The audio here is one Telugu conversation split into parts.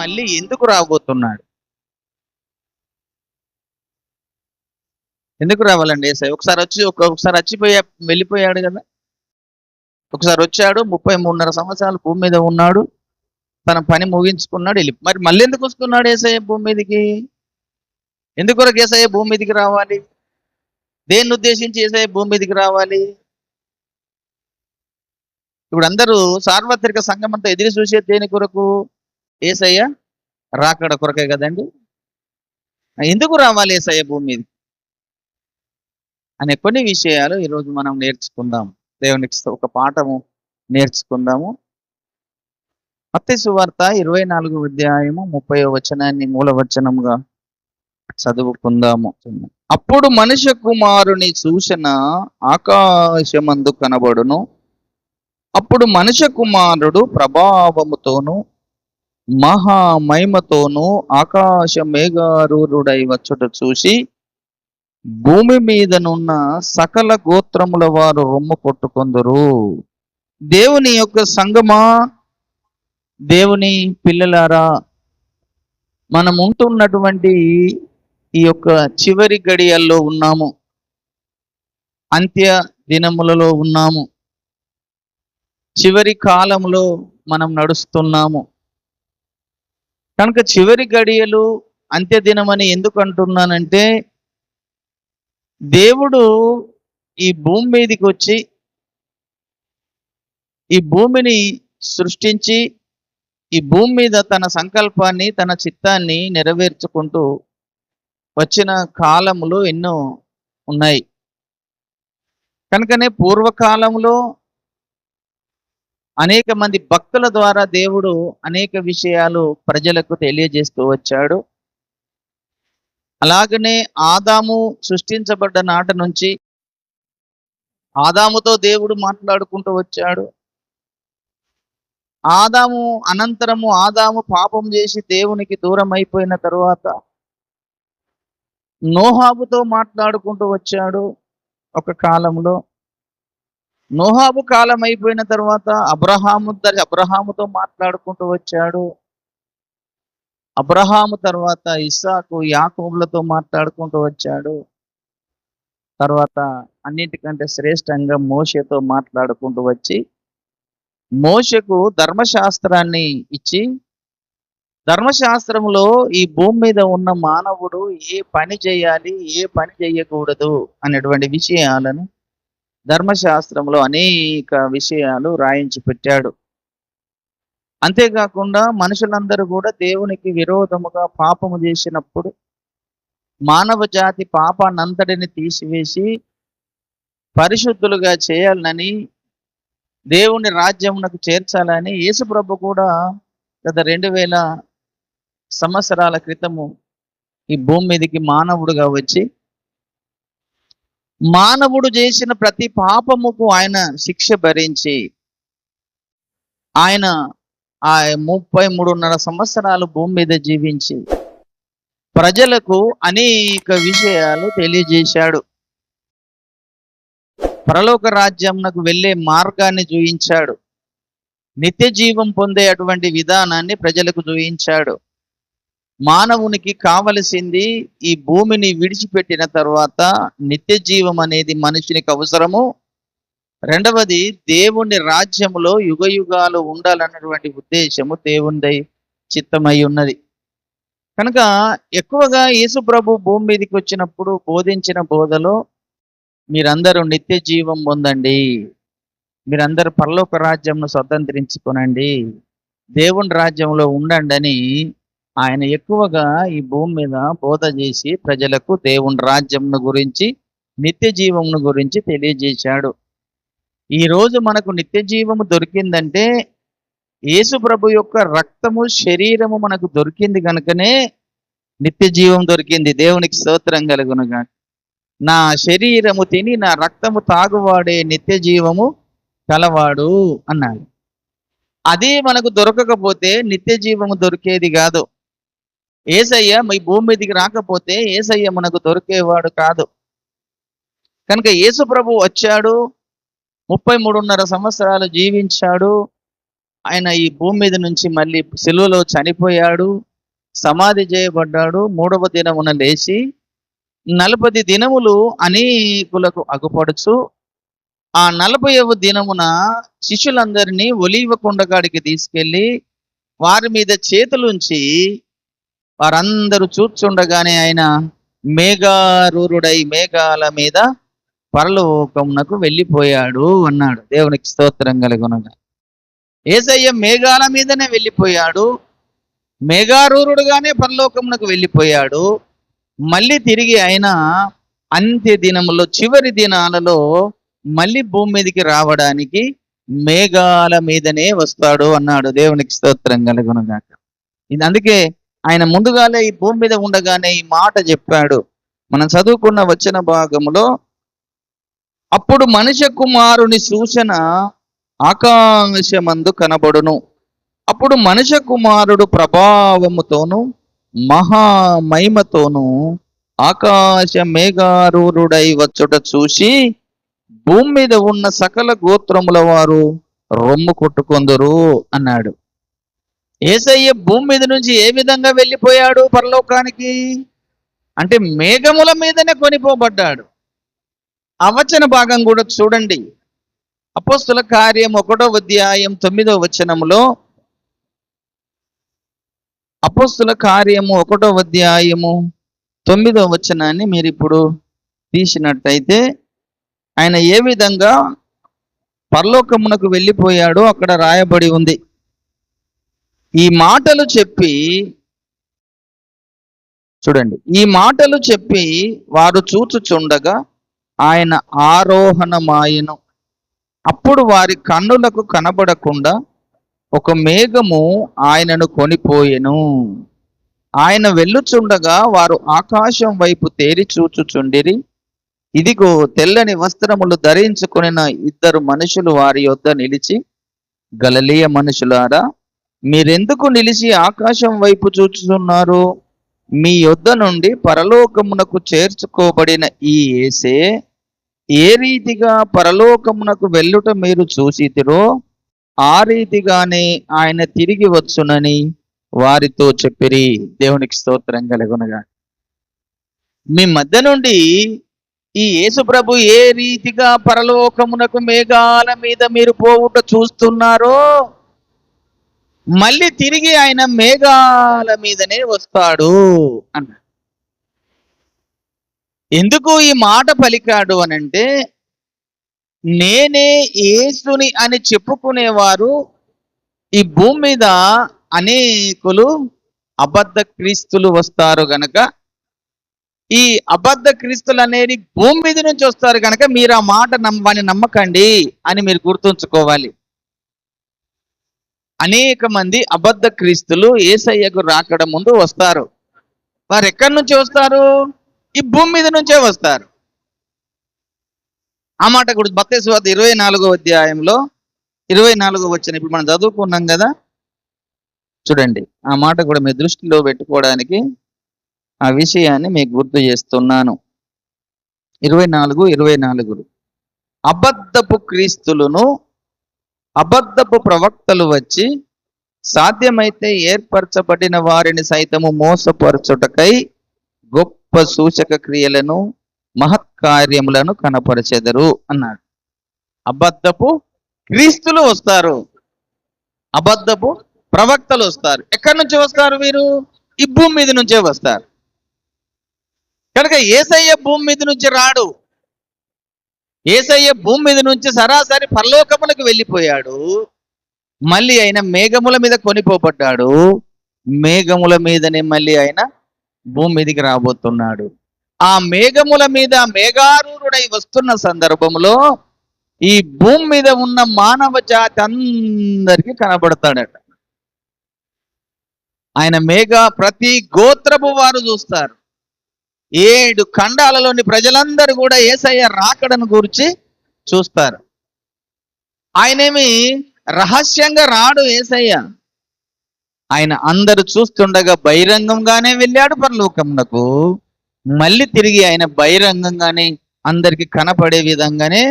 మళ్ళీ ఎందుకు రాబోతున్నాడు? ఎందుకు రావాలండి యేసయ్య? ఒకసారి వచ్చిపోయా వెళ్ళిపోయాడు కదా. ఒకసారి వచ్చాడు, 33.5 సంవత్సరాలు భూమి మీద ఉన్నాడు, తన పని ముగించుకున్నాడు, మరి మళ్ళీ ఎందుకు వస్తున్నాడు యేసయ్య భూమి మీదకి? ఎందుకొరకు యేసయ్య భూమి మీదకి రావాలి? దేన్ని ఉద్దేశించి యేసయ్య భూమి మీదకి రావాలి? ఇప్పుడు అందరూ సార్వత్రిక సంఘం అంతా ఎదురు చూసేది దేని కొరకు? యేసయ్య రాకడ కొరకే కదండి. ఎందుకు రావాలి యేసయ్య భూమి మీద అనే కొన్ని విషయాలు ఈరోజు మనం నేర్చుకుందాం. దేవునికి ఒక పాఠము నేర్చుకుందాము. మత్తయి సువార్త 24వ అధ్యాయము 30వ వచనాన్ని మూలవచనముగా చదువుకుందాము. అప్పుడు మనుష్య కుమారుని సూచన ఆకాశమందు కనబడును. అప్పుడు మనుష్య కుమారుడు ప్రభావముతోను మహామహిమతోను ఆకాశ మేఘారూఢుడై వచ్చుట చూసి భూమి మీదనున్న సకల గోత్రముల వారు రొమ్ము కొట్టుకొందురు. దేవుని యొక్క సంగమా, దేవుని పిల్లలారా, మనం ఉంటున్నటువంటి ఈ యొక్క చివరి గడియల్లో ఉన్నాము, అంత్య దినములలో ఉన్నాము, చివరి కాలంలో మనం నడుస్తున్నాము. కనుక చివరి గడియలు అంత్య దినమని ఎందుకు అంటున్నానంటే, దేవుడు ఈ భూమి మీదకి వచ్చి ఈ భూమిని సృష్టించి ఈ భూమి మీద తన సంకల్పాన్ని, తన చిత్తాన్ని నెరవేర్చుకుంటూ వచ్చిన కాలములు ఎన్నో ఉన్నాయి. కనుకనే పూర్వకాలంలో అనేక మంది భక్తుల ద్వారా దేవుడు అనేక విషయాలు ప్రజలకు తెలియజేస్తూ వచ్చాడు. అలాగనే ఆదాము సృష్టించబడ్డ నాటి నుంచి ఆదాముతో దేవుడు మాట్లాడుకుంటూ వచ్చాడు. ఆదాము అనంతరము ఆదాము పాపం చేసి దేవునికి దూరం అయిపోయిన తరువాత నోహాబుతో మాట్లాడుకుంటూ వచ్చాడు. ఒక కాలంలో నోహాబు కాలం అయిపోయిన తర్వాత అబ్రహాముతో మాట్లాడుకుంటూ వచ్చాడు. అబ్రహాము తర్వాత ఇస్సాకు, యాకోబులతో మాట్లాడుకుంటూ వచ్చాడు. తర్వాత అన్నిటికంటే శ్రేష్టంగా మోషేతో మాట్లాడుకుంటూ వచ్చి మోషకు ధర్మశాస్త్రాన్ని ఇచ్చి, ధర్మశాస్త్రంలో ఈ భూమి మీద ఉన్న మానవుడు ఏ పని చేయాలి, ఏ పని చేయకూడదు అనేటువంటి విషయాలను ధర్మశాస్త్రంలో అనేక విషయాలు రాయించి పెట్టాడు. అంతేకాకుండా మనుషులందరూ కూడా దేవునికి విరోధముగా పాపము చేసినప్పుడు మానవ జాతి పాపాన్నంతటిని తీసివేసి పరిశుద్ధులుగా చేయాలని, దేవుని రాజ్యమునకు చేర్చాలని యేసు ప్రభు కూడా గత 2000 సంవత్సరాల క్రితము ఈ భూమి మీదకి మానవుడుగా వచ్చి మానవుడు చేసిన ప్రతి పాపముకు ఆయన శిక్ష భరించి ఆయన 33.5 సంవత్సరాలు భూమి మీద జీవించి ప్రజలకు అనేక విషయాలు తెలియజేశాడు. పరలోక రాజ్యంకు వెళ్ళే మార్గాన్ని చూయించాడు. నిత్య జీవం పొందే అటువంటి విధానాన్ని ప్రజలకు చూయించాడు. మానవునికి కావలసింది ఈ భూమిని విడిచిపెట్టిన తర్వాత నిత్య జీవం అనేది మనుషునికి అవసరము. రెండవది, దేవుని రాజ్యములో యుగ యుగాలు ఉండాలన్నటువంటి ఉద్దేశము దేవుని చిత్తమై ఉన్నది. కనుక ఎక్కువగా యేసు ప్రభు భూమి మీదకి వచ్చినప్పుడు బోధించిన బోధలో మీరందరూ నిత్య జీవం పొందండి, మీరందరూ పరలోక రాజ్యంను స్వతంత్రించుకోనండి, దేవుని రాజ్యంలో ఉండండి అని ఆయన ఎక్కువగా ఈ భూమి మీద బోధ చేసి ప్రజలకు దేవుని రాజ్యంను గురించి, నిత్య జీవమును గురించి తెలియజేశాడు. ఈరోజు మనకు నిత్య జీవము దొరికిందంటే యేసు ప్రభు యొక్క రక్తము, శరీరము మనకు దొరికింది కనుకనే నిత్య జీవం దొరికింది. దేవునికి స్తోత్రం కలుగునుగా. నా శరీరము తిని నా రక్తము తాగువాడే నిత్య జీవము కలవాడు అన్నాడు. అదే మనకు దొరకకపోతే నిత్య జీవము దొరికేది కాదు. యేసయ్య మీ భూమి మీదకి రాకపోతే యేసయ్య మనకు దొరికేవాడు కాదు. కనుక యేసు ప్రభు వచ్చాడు, 33.5 సంవత్సరాలు జీవించాడు. ఆయన ఈ భూమి మీద నుంచి మళ్ళీ సిలువలో చనిపోయాడు, సమాధి చేయబడ్డాడు. 3వ దినమున లేచి 40 దినములు అనేకులకు అగుపడుచు ఆ 40వ దినమున శిష్యులందరినీ ఒలీవ కొండకాడికి తీసుకెళ్లి వారి మీద చేతులుంచి వారందరూ చూచుండగానే ఆయన మేఘారూరుడై మేఘాల మీద పరలోకమునకు వెళ్ళిపోయాడు అన్నాడు. దేవునికి స్తోత్రం కలుగునుగా. యేసయ్య మేఘాల మీదనే వెళ్ళిపోయాడు, మేఘారూరుడుగానే పరలోకమునకు వెళ్ళిపోయాడు. మళ్ళీ తిరిగి ఆయన అంత్య దినములో చివరి దినాలలో మళ్ళీ భూమి మీదకి రావడానికి మేఘాల మీదనే వస్తాడు అన్నాడు. దేవునికి స్తోత్రం కలుగునుగాక. ఇది అందుకే ఆయన ముందుగానే ఈ భూమి మీద ఉండగానే ఈ మాట చెప్పాడు. మనం చదువుకున్న వచన భాగములో, అప్పుడు మనుష్య కుమారుని సూచన ఆకాశమందు కనబడును, అప్పుడు మనుష్య కుమారుడు ప్రభావముతోను మహామహిమతోను ఆకాశ మేఘారూరుడై వచ్చుట చూసి భూమి మీద ఉన్న సకల గోత్రముల వారు రొమ్ము కొట్టుకొందురు అన్నాడు. యేసయ్య భూమి మీద నుంచి ఏ విధంగా వెళ్ళిపోయాడు పరలోకానికి అంటే మేఘముల మీదనే కొనిపోబడ్డాడు. ఆ వచన భాగం కూడా చూడండి. అపోస్తుల కార్యం 1వ అధ్యాయం 9వ వచనములో, అపోస్తుల కార్యము 1వ అధ్యాయము 9వ వచనాన్ని మీరు ఇప్పుడు తీసినట్టయితే ఆయన ఏ విధంగా పరలోకమునకు వెళ్ళిపోయాడో అక్కడ రాయబడి ఉంది. ఈ మాటలు చెప్పి చూడండి, ఈ మాటలు చెప్పి వారు చూచుచుండగా ఆయన ఆరోహణమాయెను. అప్పుడు వారి కన్నులకు కనబడకుండా ఒక మేఘము ఆయనను కొనిపోయెను. ఆయన వెళ్ళుచుండగా వారు ఆకాశం వైపు తేరి చూచుచుండిరి. ఇదిగో తెల్లని వస్త్రములు ధరించుకొనిన 2 మనుషులు వారి యొద్ద నిలిచి, గలిలయ మనుషులారా, మీరెందుకు నిలిచి ఆకాశం వైపు చూచుచున్నారు? మీ యొద్ద నుండి పరలోకమునకు చేర్చుకోబడిన ఈ యేసే ఏ రీతిగా పరలోకమునకు వెళ్ళుట మీరు చూసితిరో ఆ రీతిగానే ఆయన తిరిగి వచ్చునని వారితో చెప్పిరి. దేవునికి స్తోత్రం కలుగునుగా. మీ మధ్య నుండి ఈ యేసు ప్రభు ఏ రీతిగా పరలోకమునకు మేఘాల మీద మీరు పోవుట చూస్తున్నారో మళ్ళీ తిరిగి ఆయన మేఘాల మీదనే వస్తాడు అన్న. ఎందుకు ఈ మాట పలికాడు అనంటే, నేనే యేసుని అని చెప్పుకునేవారు ఈ భూమి మీద అనేకులు అబద్ధ క్రీస్తులు వస్తారు గనక, ఈ అబద్ధ క్రీస్తులు అనేది భూమి మీద నుంచి వస్తారు కనుక మీరు ఆ మాట వాని నమ్మకండి అని మీరు గుర్తుంచుకోవాలి. అనేక మంది అబద్ధ క్రీస్తులు యేసయ్యకు రాకడ ముందు వస్తారు. వారు ఎక్కడి నుంచి వస్తారు? ఈ భూమి మీద నుంచే వస్తారు. ఆ మాట కూడా మత్తయి సువార్త 24వ అధ్యాయంలో 24వ వచనం ఇప్పుడు మనం చదువుకున్నాం కదా, చూడండి. ఆ మాట కూడా మీ దృష్టిలో పెట్టుకోవడానికి ఆ విషయాన్ని మీకు గుర్తు చేస్తున్నాను. 24 అబద్ధపు క్రీస్తులను అబద్ధపు ప్రవక్తలు వచ్చి సాధ్యమైతే ఏర్పరచబడిన వారిని సైతము మోసపరచుటకై గొప్ప సూచక క్రియలను మహత్కార్యములను కనపరచెదరు అన్నాడు. అబద్ధపు క్రీస్తులు వస్తారు, అబద్ధపు ప్రవక్తలు వస్తారు. ఎక్కడి నుంచి వస్తారు వీరు? ఈ భూమి మీద నుంచే వస్తారు. కనుక యేసయ్య భూమి మీద నుంచి రాడు. యేసయ్య భూమి మీద నుంచి సరాసరి పరలోకములకు వెళ్ళిపోయాడు. మళ్ళీ ఆయన మేఘముల మీద కొనిపోబడ్డాడు. మేఘముల మీదనే మళ్ళీ ఆయన భూమి మీదకి రాబోతున్నాడు. ఆ మేఘముల మీద మేఘారూరుడై వస్తున్న సందర్భంలో ఈ భూమి మీద ఉన్న మానవ జాతి అందరికీ కనబడతాడట. ఆయన ప్రతి గోత్రపు వారు చూస్తారు. 7 ఖండాలలోని ప్రజలందరూ కూడా యేసయ్య రాకడను గురించి చూస్తారు. ఆయనేమి రహస్యంగా రాడు యేసయ్య. ఆయన అందరూ చూస్తుండగా బహిరంగంగానే వెళ్ళాడు పరలోకమునకు. మళ్ళీ తిరిగి ఆయన బహిరంగంగానే అందరికి కనపడే విధంగానే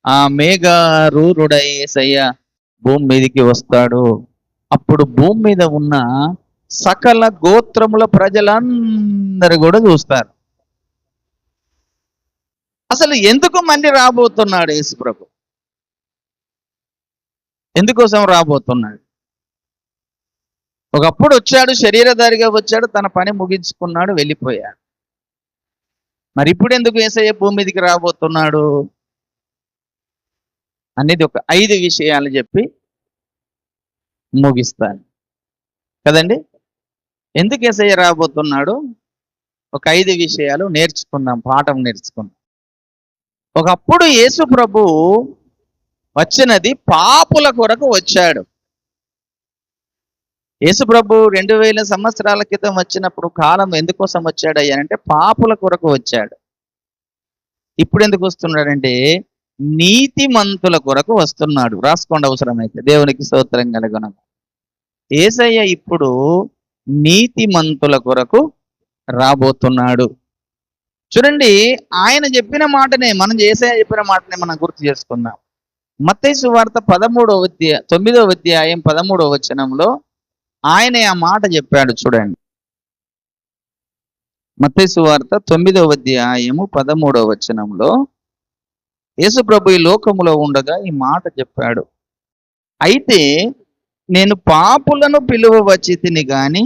ఆ మేఘారూరుడై యేసయ్య భూమి మీదకి వస్తాడు. అప్పుడు భూమి మీద ఉన్న సకల గోత్రముల ప్రజలందరూ కూడా చూస్తారు. అసలు ఎందుకు మళ్ళీ రాబోతున్నాడు యేసుప్రభు? ఎందుకోసం రాబోతున్నాడు? ఒకప్పుడు వచ్చాడు, శరీరధారిగా వచ్చాడు, తన పని ముగించుకున్నాడు, వెళ్ళిపోయాడు. మరి ఇప్పుడు ఎందుకు యేసయ్య భూమి మీదకి రాబోతున్నాడు అనేది ఒక 5 విషయాలు చెప్పి ముగిస్తాను కదండి. ఎందుకు యేసయ్య రాబోతున్నాడు? ఒక 5 విషయాలు నేర్చుకుందాం, పాఠం నేర్చుకుందాం. ఒకప్పుడు యేసు ప్రభు వచ్చినది పాపుల కొరకు వచ్చాడు. యేసు ప్రభు 2000 సంవత్సరాల క్రితం వచ్చినప్పుడు కాలం ఎందుకోసం వచ్చాడు అంటే పాపుల కొరకు వచ్చాడు. ఇప్పుడు ఎందుకు వస్తున్నాడంటే నీతిమంతుల కొరకు వస్తున్నాడు. రాసుకోండి అవసరమైతే. దేవునికి స్తోత్రం కలుగును. యేసయ్య ఇప్పుడు నీతిమంతుల కొరకు రాబోతున్నాడు. చూడండి, ఆయన చెప్పిన మాటనే యేసయ్య చెప్పిన మాటనే మనం గుర్తు చేసుకుందాం. మత్తయి సువార్త 9వ అధ్యాయం 13వ వచనంలో ఆయనే ఆ మాట చెప్పాడు. చూడండి, మత్తయి సువార్త 9వ అధ్యాయము 13వ వచనంలో యేసు ప్రభు ఈ లోకములో ఉండగా ఈ మాట చెప్పాడు. అయితే నేను పాపులను పిలువ వచ్చి తిని గాని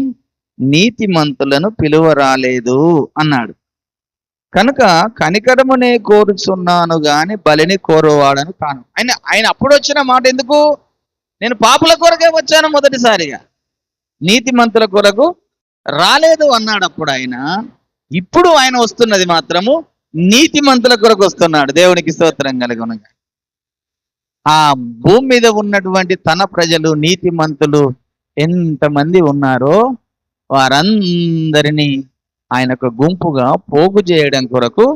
నీతిమంతులను పిలువ రాలేదు అన్నాడు. కనుక కనికరమునే కోరుచున్నాను గాని బలిని కోరువాడను కాను. ఆయన అప్పుడు వచ్చిన మాట ఎందుకు? నేను పాపుల కొరకే వచ్చాను మొదటిసారిగా, నీతిమంతుల కొరకు రాలేదు అన్నాడు అప్పుడు ఆయన. ఇప్పుడు ఆయన వస్తున్నది మాత్రము నీతిమంతుల కొరకు వస్తున్నాడు. దేవునికి స్తోత్రం కలుగును. ఆ భూమి మీద ఉన్నటువంటి తన ప్రజలు నీతిమంతులు ఎంతమంది ఉన్నారో వారందరినీ ఆయన ఒక గుంపుగా పోగు చేయడం కొరకు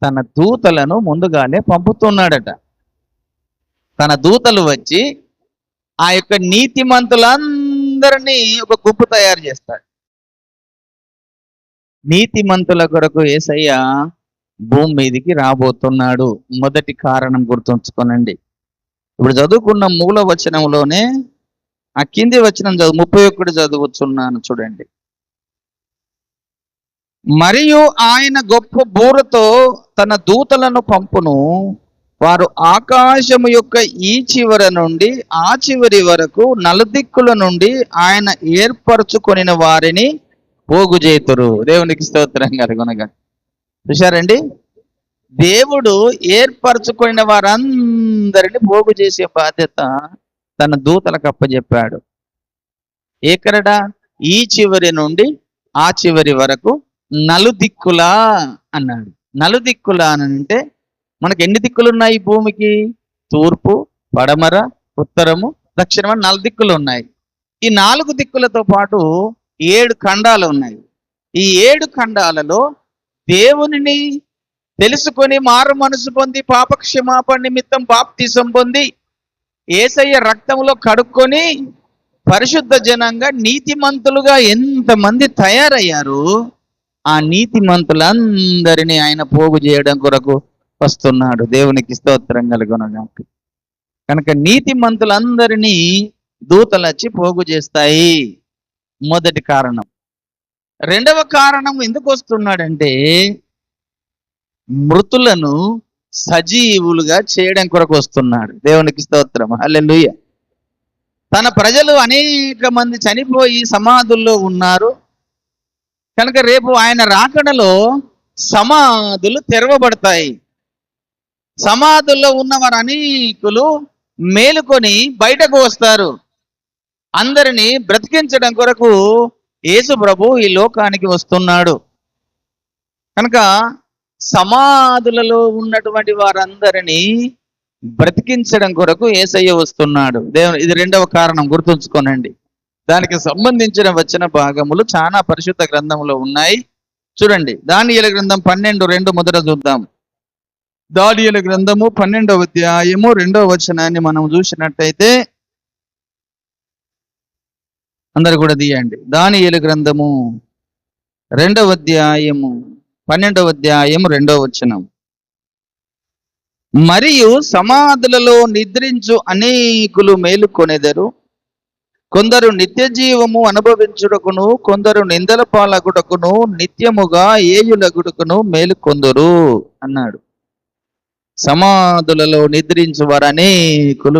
తన దూతలను ముందుగానే పంపుతున్నాడట. తన దూతలు వచ్చి ఆ యొక్క నీతిమంతులందరినీ ఒక గుంపు తయారు చేస్తాడు. నీతిమంతుల కొరకు యేసయ్య భూమి మీదికి రాబోతున్నాడు. మొదటి కారణం గుర్తుంచుకోనండి. ఇప్పుడు చదువుకున్న మూల వచనంలోనే ఆ కింది వచనం 31 చదువుతున్నాను చూడండి. మరియు ఆయన గొప్ప బూరతో తన దూతలను పంపును, వారు ఆకాశము యొక్క ఈ చివర నుండి ఆ చివరి వరకు నలుదిక్కుల నుండి ఆయన ఏర్పరచుకొనిన వారిని పోగు చేతురు. దేవునికి స్తోత్రం కలుగునుగా. చూశారండి, దేవుడు ఏర్పరచుకున్న వారందరిని పోగు చేసే బాధ్యత తన దూతలకు అప్పచెప్పాడు. ఎక్కడ? ఈ చివరి నుండి ఆ చివరి వరకు నలుదిక్కులా అన్నాడు. నలుదిక్కులా అని అంటే మనకి ఎన్ని దిక్కులు ఉన్నాయి భూమికి? తూర్పు, పడమర, ఉత్తరము, దక్షిణం అని 4 దిక్కులు ఉన్నాయి. ఈ 4 దిక్కులతో పాటు 7 ఖండాలు ఉన్నాయి. ఈ 7 ఖండాలలో దేవునిని తెలుసుకొని మారు మనసు పొంది పాపక్షమాపణ నిమిత్తం బాప్తిసం పొంది యేసయ్య రక్తంలో కడుక్కొని పరిశుద్ధ జనంగా నీతిమంతులుగా ఎంతమంది తయారయ్యారు, ఆ నీతిమంతులందరినీ ఆయన పోగు చేయడం కొరకు వస్తున్నాడు. దేవునికి స్తోత్రం కలుగునుగాక. కనుక నీతిమంతులందరినీ దూతలు వచ్చి పోగు చేస్తాయి. మొదటి కారణం. రెండవ కారణం ఎందుకు వస్తున్నాడంటే మృతులను సజీవులుగా చేయడం కొరకు వస్తున్నాడు. దేవునికి స్తోత్రం, హల్లెలూయా. తన ప్రజలు అనేక మంది చనిపోయి సమాధుల్లో ఉన్నారు కనుక రేపు ఆయన రాకడలో సమాధులు తెరవబడతాయి. సమాధుల్లో ఉన్న వారు అనేకులు మేలుకొని బయటకు వస్తారు. అందరినీ బ్రతికించడం కొరకు యేసు ప్రభు ఈ లోకానికి వస్తున్నాడు. కనుక సమాధులలో ఉన్నటువంటి వారందరినీ బ్రతికించడం కొరకు యేసయ్య వస్తున్నాడు. దేవుని ఇది రెండవ కారణం, గుర్తుంచుకోనండి. దానికి సంబంధించిన వచన భాగములు చాలా పరిశుద్ధ గ్రంథంలో ఉన్నాయి. చూడండి, దానియేలు గ్రంథం 12:2 మొదట చూద్దాం. దానియేలు గ్రంథము 12వ అధ్యాయము 2వ వచనాన్ని మనం చూసినట్టయితే, అందరు కూడా తీయండి. దానియేలు గ్రంథము 2వ అధ్యాయము 12వ అధ్యాయము 2వ వచనం. మరియు సమాధులలో నిద్రించు అనేకులు మేలుకొనెదరు. కొందరు నిత్య జీవము అనుభవించుటకును, కొందరు నిందల పాలగుటకును, నిత్యముగా ఏయులగుటకును మేలుకొందురు అన్నాడు. సమాధులలో నిద్రించు వారు అనేకులు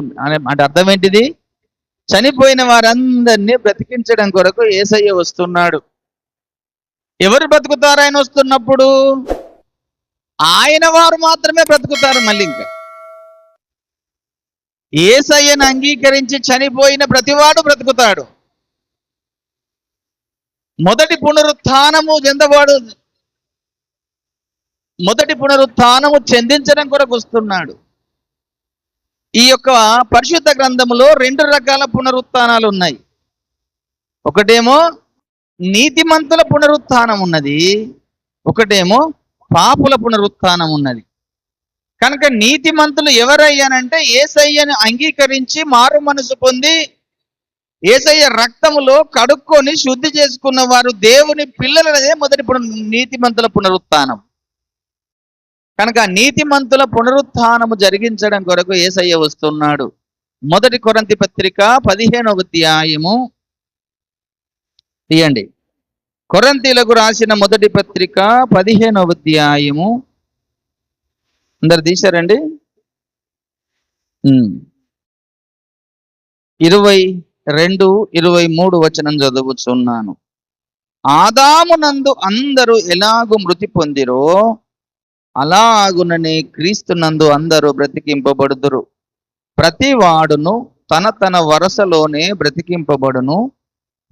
అంటే అర్థం ఏంటిది? చనిపోయిన వారందరినీ బ్రతికించడం కొరకు యేసయ్య వస్తున్నాడు. ఎవరు బ్రతుకుతారు ఆయన వస్తున్నప్పుడు? ఆయన వారు మాత్రమే బ్రతుకుతారు. మళ్ళీ ఇంకా యేసయ్యను అంగీకరించి చనిపోయిన ప్రతివాడు బ్రతుకుతాడు. మొదటి పునరుత్థానము చెందించడం కొరకు వస్తున్నాడు. ఈ యొక్క పరిశుద్ధ గ్రంథములో 2 రకాల పునరుత్థానాలు ఉన్నాయి. ఒకటేమో నీతిమంతుల పునరుత్థానం ఉన్నది, ఒకటేమో పాపుల పునరుత్థానం ఉన్నది. కనుక నీతిమంతులు ఎవరయ్యానంటే యేసయ్యను అంగీకరించి మారు మనసు పొంది యేసయ్య రక్తములో కడుక్కొని శుద్ధి చేసుకున్న వారు దేవుని పిల్లలదే మొదటి నీతిమంతుల పునరుత్థానం. కనుక నీతిమంతుల పునరుత్థానము జరిగించడం కొరకు యేసయ్య వస్తున్నాడు. మొదటి కొరింథీ పత్రిక 15వ అధ్యాయము తీయండి. కొరింథీలకు రాసిన మొదటి పత్రిక 15వ అధ్యాయము అందరు తీశారండి. 22, 23 వచనం చదువుచున్నాను. ఆదామునందు అందరూ ఎలాగు మృతి పొందిరో అలాగుననే క్రీస్తునందు అందరూ బ్రతికింపబడుదురు. ప్రతి వాడును తన తన వరసలోనే బ్రతికింపబడును.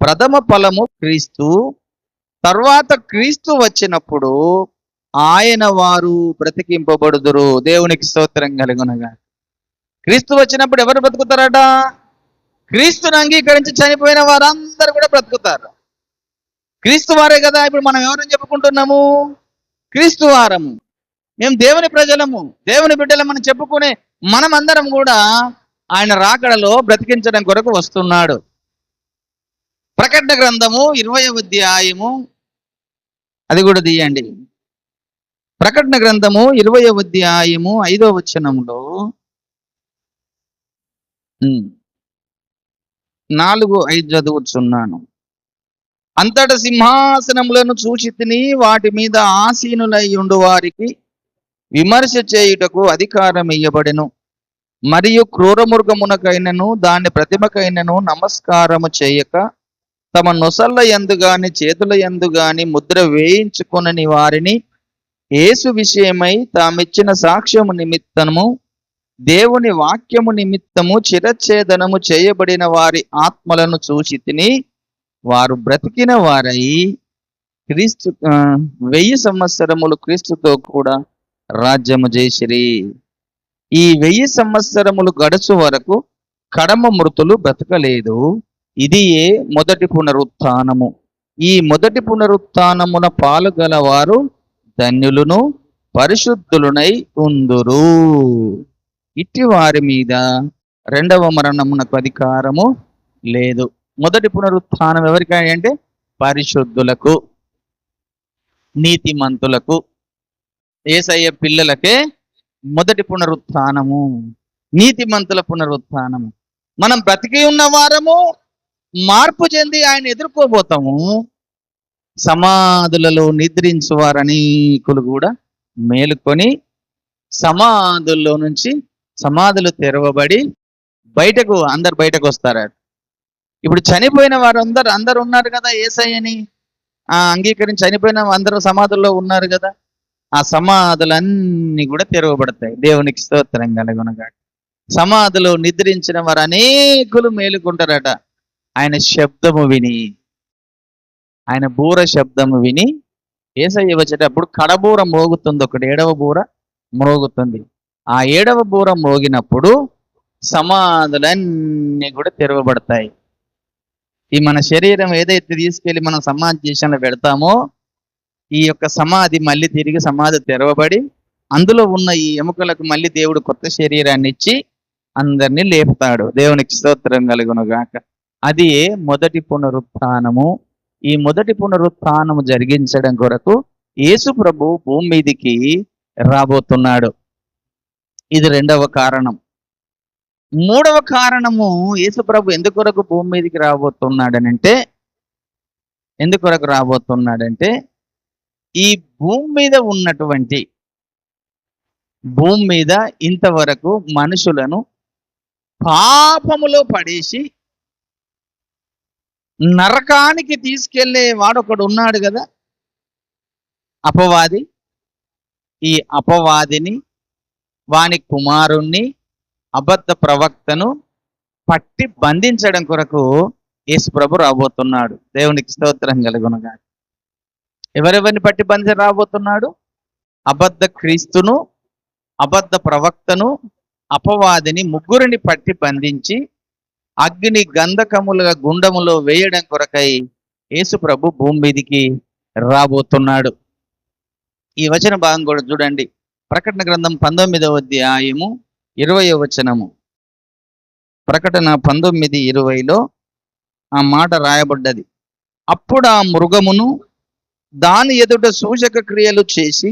ప్రథమ ఫలము క్రీస్తు, తర్వాత క్రీస్తు వచ్చినప్పుడు ఆయన వారు బ్రతికింపబడుదురు. దేవునికి స్తోత్రం కలుగునగా. క్రీస్తు వచ్చినప్పుడు ఎవరు బ్రతుకుతారట? క్రీస్తుని అంగీకరించి చనిపోయిన వారందరూ కూడా బ్రతుకుతారు. క్రీస్తు వారే కదా ఇప్పుడు మనం ఎవరని చెప్పుకుంటున్నాము? క్రీస్తు వారము. మేము దేవుని ప్రజలము, దేవుని బిడ్డలమని చెప్పుకునే మనమందరం కూడా ఆయన రాకడలో బ్రతికించడం కొరకు వస్తున్నాడు. ప్రకటన గ్రంథము 20వ అధ్యాయము అది కూడా తీయండి. ప్రకటన గ్రంథము 20వ అధ్యాయము 5వ వచనంలో 4-5 చదువుచున్నాను. అంతట సింహాసనములను చూచి తిని వాటి మీద ఆసీనులై ఉండు వారికి విమర్శ చేయుటకు అధికారం ఇయ్యబడెను. మరియు క్రూరమృగమునకైనను దాని ప్రతిమకైనను నమస్కారము చేయక తమ నొసళ్ళ యందు గాని చేతుల యందు గాని ముద్ర వేయించుకొనని వారిని యేసు విషయమై తామిచ్చిన సాక్ష్యము నిమిత్తము దేవుని వాక్యము నిమిత్తము చిరచ్ఛేదనము చేయబడిన వారి ఆత్మలను చూసి తిని వారు బ్రతికిన వారై క్రీస్తు 1000 సంవత్సరములు క్రీస్తుతో కూడా రాజ్యము చేసిరి. ఈ 1000 సంవత్సరములు గడుచు వరకు కడమ మృతులు బ్రతకలేదు. ఇది మొదటి పునరుత్థానము. ఈ మొదటి పునరుత్థానమున పాలుగలవారు ధన్యులను పరిశుద్ధులునై ఉందురు. ఇట్టి వారి మీద రెండవ మరణమునకు అధికారము లేదు. మొదటి పునరుత్థానం ఎవరికి అంటే పరిశుద్ధులకు, నీతిమంతులకు, యేసయ్య పిల్లలకే మొదటి పునరుత్థానము, నీతిమంతుల పునరుత్థానము. మనం బ్రతికి ఉన్న వారము మార్పు చెంది ఆయన ఎదుర్కోబోతాము. సమాధులలో నిద్రించు వారు అనేకులు కూడా మేలుకొని సమాధుల్లో నుంచి సమాధులు తెరవబడి అందరు బయటకు వస్తారు. ఇప్పుడు చనిపోయిన వారు అందరు ఉన్నారు కదా, యేసయ్యని అంగీకరించి చనిపోయిన అందరూ సమాధుల్లో ఉన్నారు కదా. ఆ సమాధులన్నీ కూడా తెరవబడతాయి. దేవునికి స్తోత్రం కలుగునుగాక. సమాధిలో నిద్రించిన వారు అనేకులు మేలుకుంటారట. ఆయన శబ్దము విని, ఆయన బూర శబ్దము విని యేసయ్య వచ్చేటప్పుడు కడబూర మోగుతుంది, ఒకటి 7వ బూర మోగుతుంది. ఆ 7వ బూర మోగినప్పుడు సమాధులన్నీ కూడా తెరవబడతాయి. ఈ మన శరీరం ఏదైతే తీసుకెళ్ళి మనం సమాధి చేసిన పెడతామో ఈ యొక్క సమాధి మళ్ళీ తిరిగి సమాధి తెరవబడి అందులో ఉన్న ఈ ఎముకలకు మళ్ళీ దేవుడు కొత్త శరీరాన్ని ఇచ్చి అందరినీ లేపుతాడు. దేవునికి స్తోత్రం కలుగునుగాక. అది మొదటి పునరుత్థానము. ఈ మొదటి పునరుత్థానము జరిగించడం కొరకు యేసు ప్రభు భూమి మీదికి రాబోతున్నాడు. ఇది రెండవ కారణం. మూడవ కారణము, యేసుప్రభు ఎందుకొరకు భూమి మీదకి రాబోతున్నాడనంటే ఈ భూమి మీద ఇంతవరకు మనుషులను పాపములో పడేసి నరకానికి తీసుకెళ్లే వాడొకడు ఉన్నాడు కదా, అపవాది. ఈ అపవాదిని, వాని కుమారుణ్ణి, అబద్ధ ప్రవక్తను పట్టి బంధించడం కొరకు యేసుప్రభు రాబోతున్నాడు. దేవునికి స్తోత్రం కలుగునుగాక. ఎవరెవరిని పట్టి బంధించి రాబోతున్నాడు? అబద్ధ క్రీస్తును, అబద్ధ ప్రవక్తను, అపవాదిని, ముగ్గురిని పట్టి బంధించి అగ్ని గంధకముల గుండములో వేయడం కొరకై యేసుప్రభు భూమి మీదికి రాబోతున్నాడు. ఈ వచన భాగం కూడా చూడండి. ప్రకటన గ్రంథం 19వ అధ్యాయము 20వ వచనము. ప్రకటన 19:20లో ఆ మాట రాయబడ్డది. అప్పుడు ఆ మృగమును దాని ఎదుట సూచక క్రియలు చేసి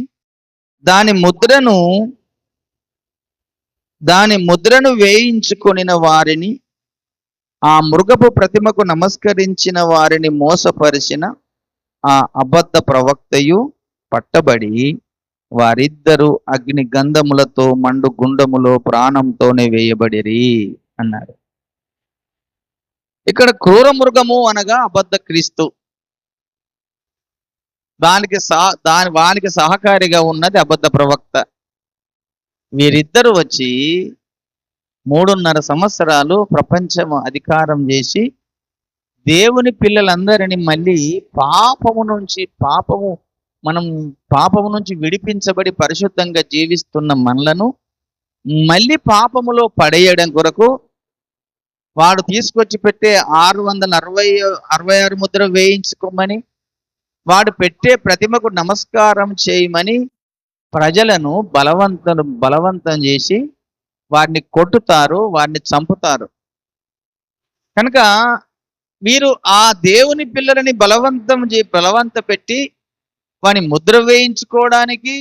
దాని ముద్రను వేయించుకొనిన వారిని, ఆ మృగపు ప్రతిమకు నమస్కరించిన వారిని మోసపరిచిన ఆ అబద్ధ ప్రవక్తయు పట్టబడి వారిద్దరూ అగ్ని గంధములతో మండు గుండములో ప్రాణంతోనే వేయబడిరి అన్నాడు. ఇక్కడ క్రూర మృగము అనగా అబద్ధ క్రీస్తు, వానికి సహకారిగా ఉన్నది అబద్ధ ప్రవక్త. వీరిద్దరు వచ్చి 3.5 సంవత్సరాలు ప్రపంచం అధికారం చేసి దేవుని పిల్లలందరినీ మళ్ళీ పాపము నుంచి విడిపించబడి పరిశుద్ధంగా జీవిస్తున్న మనలను మళ్ళీ పాపములో పడేయడం కొరకు వాడు తీసుకొచ్చి పెట్టే 666 ముద్ర వేయించుకోమని, వాడు పెట్టే ప్రతిమకు నమస్కారం చేయమని ప్రజలను బలవంతం చేసి వారిని కొట్టుతారు, వారిని చంపుతారు. కనుక మీరు ఆ దేవుని పిల్లలని బలవంత పెట్టి వాని ముద్ర వేయించుకోవడానికి,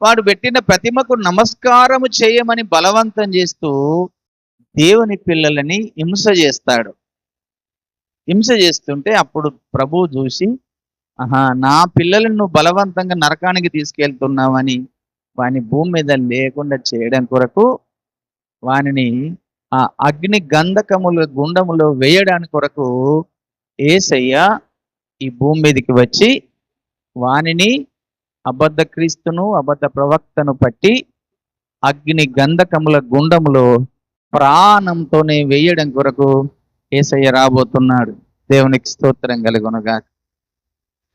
వాడు పెట్టిన ప్రతిమకు నమస్కారము చేయమని బలవంతం చేస్తూ దేవుని పిల్లలని హింస చేస్తాడు. హింస చేస్తుంటే అప్పుడు ప్రభువు చూసి, నా పిల్లలను నువ్వు బలవంతంగా నరకానికి తీసుకెళ్తున్నావని వాని భూమి మీద లేకుండా చేయడం కొరకు వానిని ఆ అగ్ని గంధకముల గుండములో వేయడానికి కొరకు యేసయ్య ఈ భూమి మీదకి వచ్చి వానిని, అబద్ధ క్రీస్తును, అబద్ధ ప్రవక్తను పట్టి అగ్ని గంధకముల గుండములో ప్రాణంతోనే వేయడం కొరకు యేసయ్య రాబోతున్నాడు. దేవునికి స్తోత్రం కలుగునుగాక.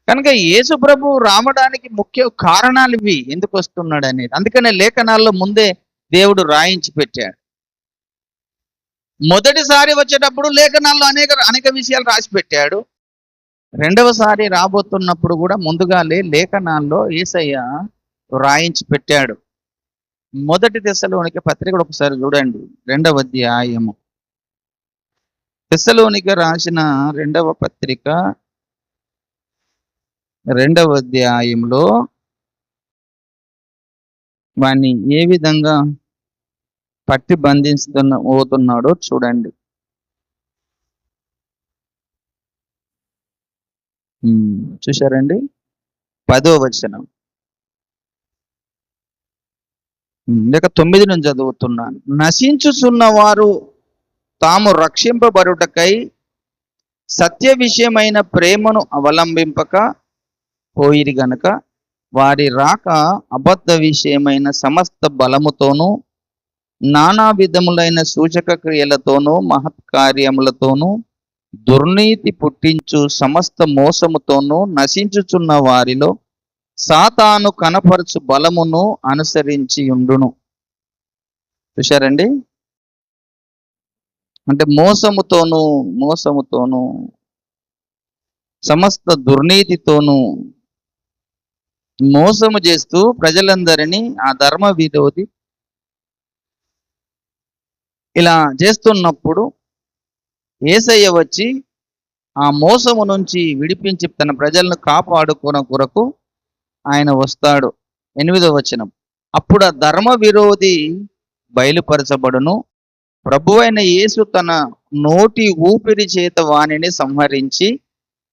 కనుక యేసు ప్రభు రావడానికి ముఖ్య కారణాలు ఇవి, ఎందుకు వస్తున్నాడు అనేది. అందుకనే లేఖనాల్లో ముందే దేవుడు రాయించి పెట్టాడు. మొదటిసారి వచ్చేటప్పుడు లేఖనాల్లో అనేక విషయాలు రాసి పెట్టాడు. రెండవసారి రాబోతున్నప్పుడు కూడా ముందుగానే లేఖనాల్లో యేసయ్య రాయించి పెట్టాడు. మొదటి తెస్సలోనిక పత్రిక ఒకసారి చూడండి, 2వ అధ్యాయము. తెస్సలోనిక రాసిన 2వ పత్రిక 2వ అధ్యాయంలో వాణ్ణి ఏ విధంగా పట్టి పోతున్నాడో చూడండి. చూశారండి? 10వ వచనం లేక 9 నుంచి చదువుతున్నాను. నశించుచున్న వారు తాము రక్షింపబడుటకై సత్య విషయమైన ప్రేమను అవలంబింపక పోయిరి గనుక వారి రాక అబద్ధ విషయమైన సమస్త బలముతోనూ నానా విధములైన సూచక క్రియలతోనూ మహత్కార్యములతోనూ దుర్నీతి పుట్టించు సమస్త మోసముతోనూ నశించుచున్న వారిలో సాతాను కనపరచు బలమును అనుసరించి ఉండును. చూశారండి? అంటే మోసముతోనూ సమస్త దుర్నీతితోనూ మోసము చేస్తూ ప్రజలందరినీ ఆ ధర్మ విరోధి ఇలా చేస్తున్నప్పుడు యేసయ్య వచ్చి ఆ మోసము నుంచి విడిపించి తన ప్రజలను కాపాడుకున్న కొరకు ఆయన వస్తాడు. 8వ వచనం. అప్పుడు ఆ ధర్మ విరోధి బయలుపరచబడును. ప్రభువైన యేసు తన నోటి ఊపిరి చేత వానిని సంహరించి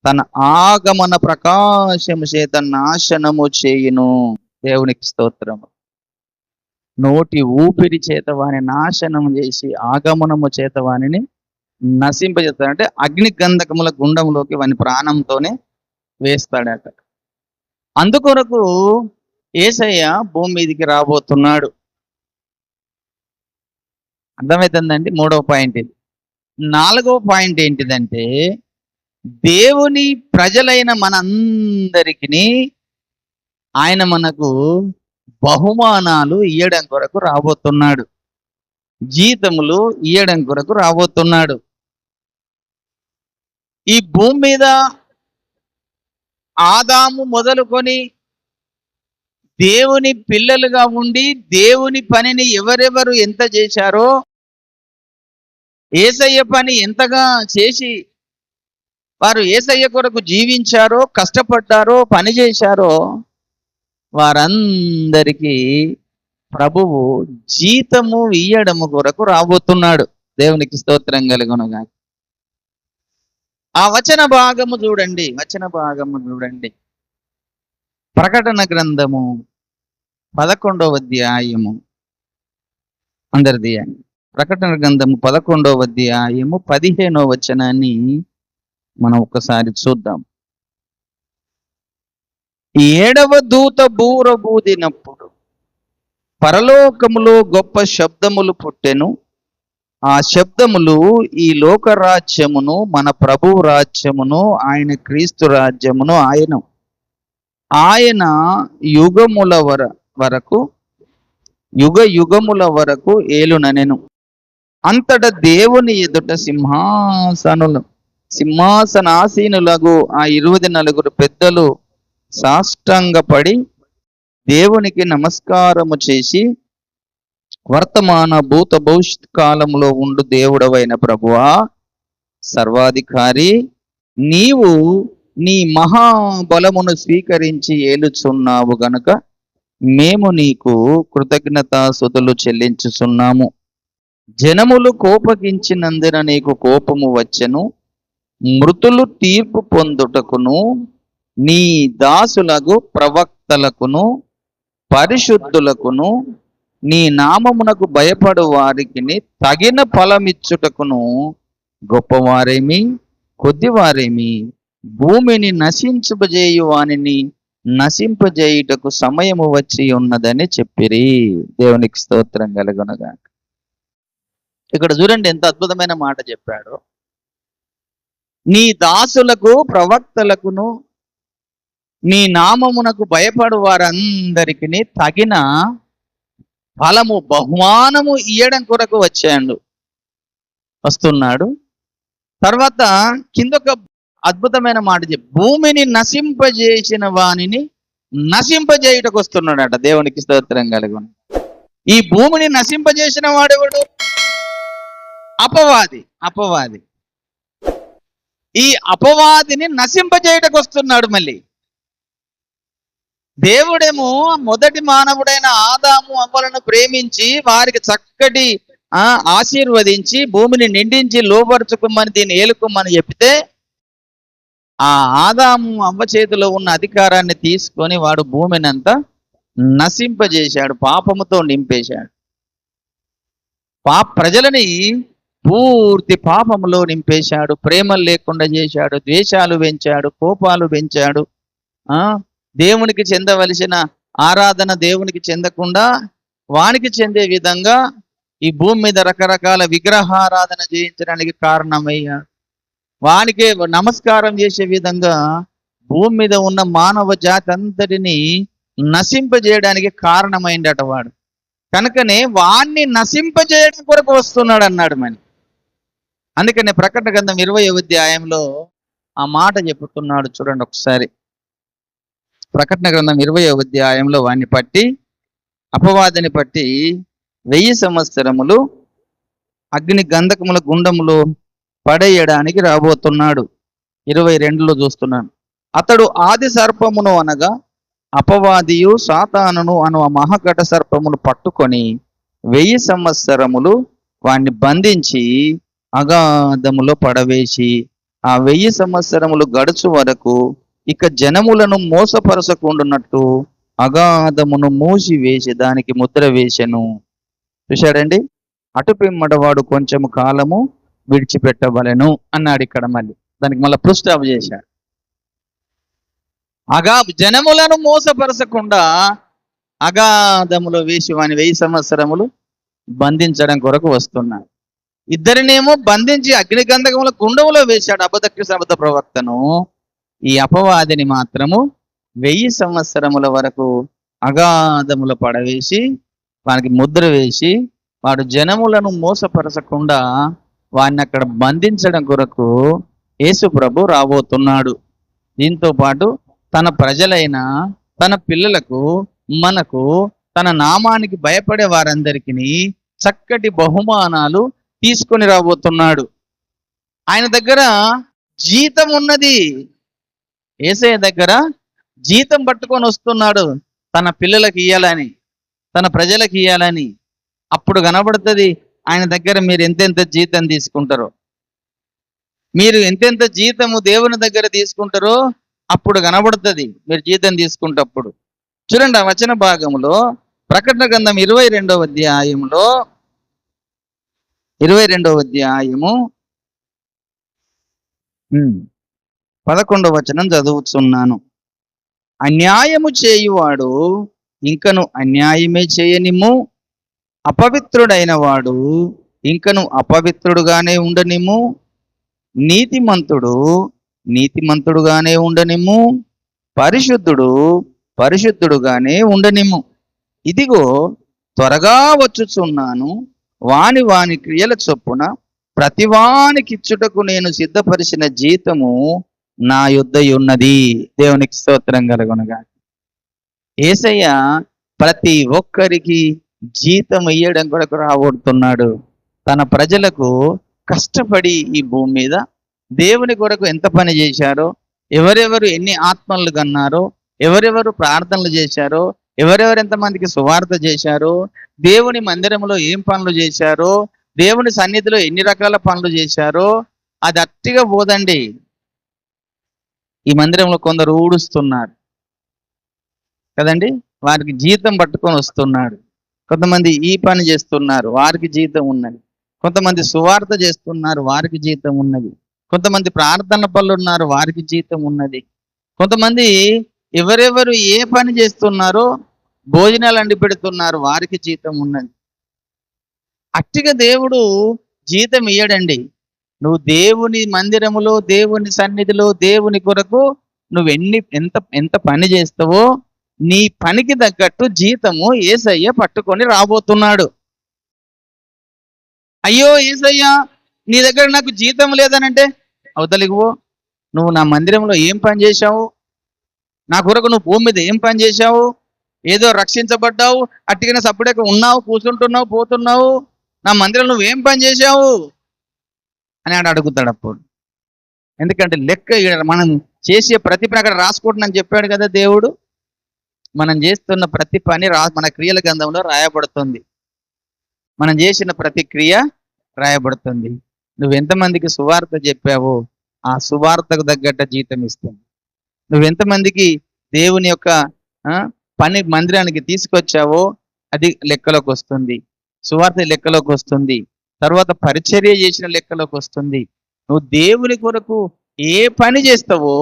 తన ఆగమన ప్రకాశము చేత నాశనము చేయును. దేవునికి స్తోత్రము. నోటి ఊపిరి చేత వాని నాశనం చేసి ఆగమనము చేత వానిని నశింపజేస్తాడు. అంటే అగ్ని గంధకముల గుండంలోకి వాని ప్రాణంతోనే వేస్తాడట. అందుకొరకు యేసయ్య భూమి మీదికి రాబోతున్నాడు. అర్థమవుతుందండి? 3వ పాయింట్ ఇది. 4వ పాయింట్ ఏంటిదంటే, దేవుని ప్రజలైన మనందరికీ ఆయన మనకు బహుమానాలు ఇయ్యడం కొరకు రాబోతున్నాడు. జీతములు ఇయ్యడం కొరకు రాబోతున్నాడు. ఈ భూమి మీద ఆదాము మొదలుకొని దేవుని పిల్లలుగా ఉండి దేవుని పనిని ఎవరెవరు ఎంత చేశారో, యేసయ్య పని ఎంతగా చేసి వారు యేసయ్య కొరకు జీవించారో, కష్టపడ్డారో, పని చేశారో, వారందరికీ ప్రభువు జీతము ఇయ్యడము కొరకు రాబోతున్నాడు. దేవునికి స్తోత్రం కలుగునుగా. ఆ వచన భాగము చూడండి. ప్రకటన గ్రంథము 11వ అధ్యాయము. అందరిది ప్రకటన గ్రంథము 11వ అధ్యాయము 15వ వచనాన్ని మనం ఒకసారి చూద్దాం. 7వ దూత బూరబూదినప్పుడు పరలోకములో గొప్ప శబ్దములు పుట్టెను. ఆ శబ్దములు ఈ లోక రాజ్యమును, మన ప్రభువు రాజ్యమును, ఆయన క్రీస్తు రాజ్యమును ఆయన యుగ యుగముల వరకు ఏలుననెను. అంతట దేవుని ఎదుట సింహాసనాసీనులగు ఆ 24 పెద్దలు సాష్టాంగపడి దేవునికి నమస్కారము చేసి, వర్తమాన భూత భవిష్యత్ కాలంలో ఉండు దేవుడవైన ప్రభువా, సర్వాధికారి, నీవు నీ మహాబలమును స్వీకరించి ఏలుచున్నావు గనుక మేము నీకు కృతజ్ఞతాస్తుతులు చెల్లించుచున్నాము. జనములు కోపగించినందున నీకు కోపము వచ్చెను. మృతులు తీర్పు పొందుటకును, నీ దాసులకు ప్రవక్తలకును పరిశుద్ధులకును నీ నామమునకు భయపడు వారికి తగిన ఫలమిచ్చుటకును గొప్పవారేమి కొద్దివారేమి భూమిని నశింపజేయు వానిని నశింపజేయుటకు సమయము వచ్చి ఉన్నదని చెప్పిరి. దేవునికి స్తోత్రం కలుగునుగా. ఇక్కడ చూడండి ఎంత అద్భుతమైన మాట చెప్పాడు. నీ దాసులకు ప్రవక్తలకును నీ నామమునకు భయపడు వారందరికీ తగిన ఫలము, బహుమానము ఇయ్యడం కొరకు వస్తున్నాడు. తర్వాత కిందొక అద్భుతమైన మాట చెప్పి, భూమిని నశింపజేసిన వానిని నశింపజేయుటకు వస్తున్నాడట. దేవునికి స్తోత్రం కలుగును. ఈ భూమిని నశింపజేసిన వాడెవడు? అపవాది. ఈ అపవాదిని నశింపజేయుటకు వస్తున్నాడు. మళ్ళీ దేవుడేమో మొదటి మానవుడైన ఆదాము అవ్వలను ప్రేమించి వారికి చక్కటి ఆశీర్వదించి భూమిని నిండించి లోపరుచుకోమని, దీన్ని ఏలుకోమని చెప్తే, ఆ ఆదాము అవ్వ చేతిలో ఉన్న అధికారాన్ని తీసుకొని వాడు భూమిని అంతా నశింపజేశాడు, పాపముతో నింపేశాడు. ప్రజలని పూర్తి పాపములో నింపేశాడు, ప్రేమలు లేకుండా చేశాడు, ద్వేషాలు పెంచాడు, కోపాలు పెంచాడు. దేవునికి చెందవలసిన ఆరాధన దేవునికి చెందకుండా వానికి చెందే విధంగా ఈ భూమి మీద రకరకాల విగ్రహారాధన చేయించడానికి కారణమయ్యాడు. వానికే నమస్కారం చేసే విధంగా భూమి మీద ఉన్న మానవ జాతి అంతటిని నశింపజేయడానికి కారణమైందట వాడు. కనుకనే వాణ్ణి నశింపజేయడం కొరకు వస్తున్నాడు అన్నాడు. మరి అందుకనే ప్రకటన గ్రంథం 20వ అధ్యాయంలో ఆ మాట చెప్పుతున్నాడు. చూడండి ఒకసారి. ప్రకటన గ్రంథం 20వ అధ్యాయంలో వాణ్ణి పట్టి, అపవాదిని పట్టి 1000 సంవత్సరములు అగ్ని గంధకముల గుండములో పడేయడానికి రాబోతున్నాడు. 22లో చూస్తున్నాను. అతడు ఆది సర్పమును అనగా అపవాదియు సాతానును అను ఆ మహాఘట సర్పమును పట్టుకొని 1000 సంవత్సరములు వాణ్ణి బంధించి అగాధములో పడవేసి ఆ 1000 సంవత్సరములు గడుచు వరకు ఇక జనములను మోసపరచకుండానట్టు అగాధమును మూసివేసి దానికి ముద్ర వేసెను. చూశాడండి, అటు పిమ్మడవాడు కొంచెము కాలము విడిచిపెట్టవలెను అన్నాడు. ఇక్కడ మళ్ళీ దానికి మళ్ళీ ఫుల్ స్టాప్ చేశాడు. జనములను మోసపరచకుండా అగాధములో వేసి వాని 1000 సంవత్సరములు బంధించడం కొరకు వస్తున్నాడు. ఇద్దరినేమో బంధించి అగ్నిగంధకముల కుండములో వేశాడు, అబద్ధ ప్రవక్తను. ఈ అపవాదిని మాత్రము 1000 సంవత్సరముల వరకు అగాధములో పడవేసి వానికి ముద్ర వేసి వాడు జనములను మోసపరచకుండా వాడిని అక్కడ బంధించడం కొరకు యేసు ప్రభు రాబోతున్నాడు. దీంతో పాటు తన ప్రజలైన తన పిల్లలకు, మనకు, తన నామానికి భయపడే వారందరికీ చక్కటి బహుమానాలు తీసుకొని రాబోతున్నాడు. ఆయన దగ్గర జీతం ఉన్నది. యేసయ్య దగ్గర జీతం పట్టుకొని వస్తున్నాడు, తన పిల్లలకు ఇయ్యాలని, తన ప్రజలకు ఇయ్యాలని. అప్పుడు కనబడుతుంది ఆయన దగ్గర మీరు ఎంతెంత జీతం తీసుకుంటారో, మీరు ఎంతెంత జీతము దేవుని దగ్గర తీసుకుంటారో అప్పుడు కనబడుతుంది మీరు జీతం తీసుకుంటప్పుడు. చూడండి, ఆ వచన భాగంలో ప్రకటన గ్రంథం 22వ అధ్యాయంలో 22వ అధ్యాయము 11వ వచనం చదువుతున్నాను. అన్యాయము చేయువాడు ఇంకను అన్యాయమే చేయనిమ్ము, అపవిత్రుడైన వాడు ఇంకను అపవిత్రుడుగానే ఉండనిమ్ము, నీతిమంతుడు నీతిమంతుడుగానే ఉండనిమ్ము, పరిశుద్ధుడు పరిశుద్ధుడుగానే ఉండనిమ్ము. ఇదిగో త్వరగా వచ్చుచున్నాను, వాని వాని క్రియల చొప్పున ప్రతివానికిచ్చుటకు నేను సిద్ధపరిచిన జీతము నా యొద్ద ఉన్నది. దేవునికి స్తోత్రం కలుగునుగా. యేసయ్య ప్రతి ఒక్కరికి జీతం ఇయ్యడం కొరకు రాబోతున్నాడు. తన ప్రజలకు కష్టపడి ఈ భూమి మీద దేవుని కొరకు ఎంత పని చేశారో, ఎవరెవరు ఎన్ని ఆత్మలు కన్నారో, ఎవరెవరు ప్రార్థనలు చేశారో, ఎవరెవరు ఎంతమందికి సువార్త చేశారో, దేవుని మందిరంలో ఏం పనులు చేశారో, దేవుని సన్నిధిలో ఎన్ని రకాల పనులు చేశారో అది అట్టిగా పోదండి. ఈ మందిరంలో కొందరు ఊడుస్తున్నారు కదండి, వారికి జీతం పట్టుకొని వస్తున్నాడు. కొంతమంది ఈ పని చేస్తున్నారు, వారికి జీతం ఉన్నది. కొంతమంది సువార్త చేస్తున్నారు, వారికి జీతం ఉన్నది. కొంతమంది ప్రార్థన పనులు ఉన్నారు, వారికి జీతం ఉన్నది. కొంతమంది ఎవరెవరు ఏ పని చేస్తున్నారో, భోజనాలు అండి పెడుతున్నారు, వారికి జీతం ఉన్నది. అట్టిగా దేవుడు జీతం ఇయ్యడండి. నువ్వు దేవుని మందిరములో, దేవుని సన్నిధిలో, దేవుని కొరకు నువ్వు ఎంత పని చేస్తావో నీ పనికి తగ్గట్టు జీతము యేసయ్య పట్టుకొని రాబోతున్నాడు. అయ్యో యేసయ్య, నీ దగ్గర నాకు జీతం లేదనంటే అవతలిగివో, నువ్వు నా మందిరంలో ఏం పని చేశావు, నా కొరకు నువ్వు భూమి మీద ఏం పని చేశావు, ఏదో రక్షించబడ్డావు, అట్టిగానే సప్పుడేక ఉన్నావు, కూర్చుంటున్నావు, పోతున్నావు, నా మందిరం నువ్వు ఏం పని చేశావు అని ఆడ అడుగుతాడు అప్పుడు. ఎందుకంటే లెక్క మనం చేసే ప్రతి పని అక్కడ రాసుకుంటున్నాను చెప్పాడు కదా దేవుడు. మనం చేస్తున్న ప్రతి పని మన క్రియల గ్రంథంలో రాయబడుతుంది. మనం చేసిన ప్రతి క్రియ రాయబడుతుంది. నువ్వు ఎంతమందికి సువార్త చెప్పావో ఆ సువార్తకు తగ్గట్ట జీతం ఇస్తుంది. నువ్వెంతమందికి దేవుని యొక్క పని మందిరానికి తీసుకొచ్చావో అది లెక్కలోకి వస్తుంది. సువార్త లెక్కలోకి వస్తుంది. తర్వాత పరిచర్య చేసిన లెక్కలోకి వస్తుంది. నువ్వు దేవుని కొరకు ఏ పని చేస్తావో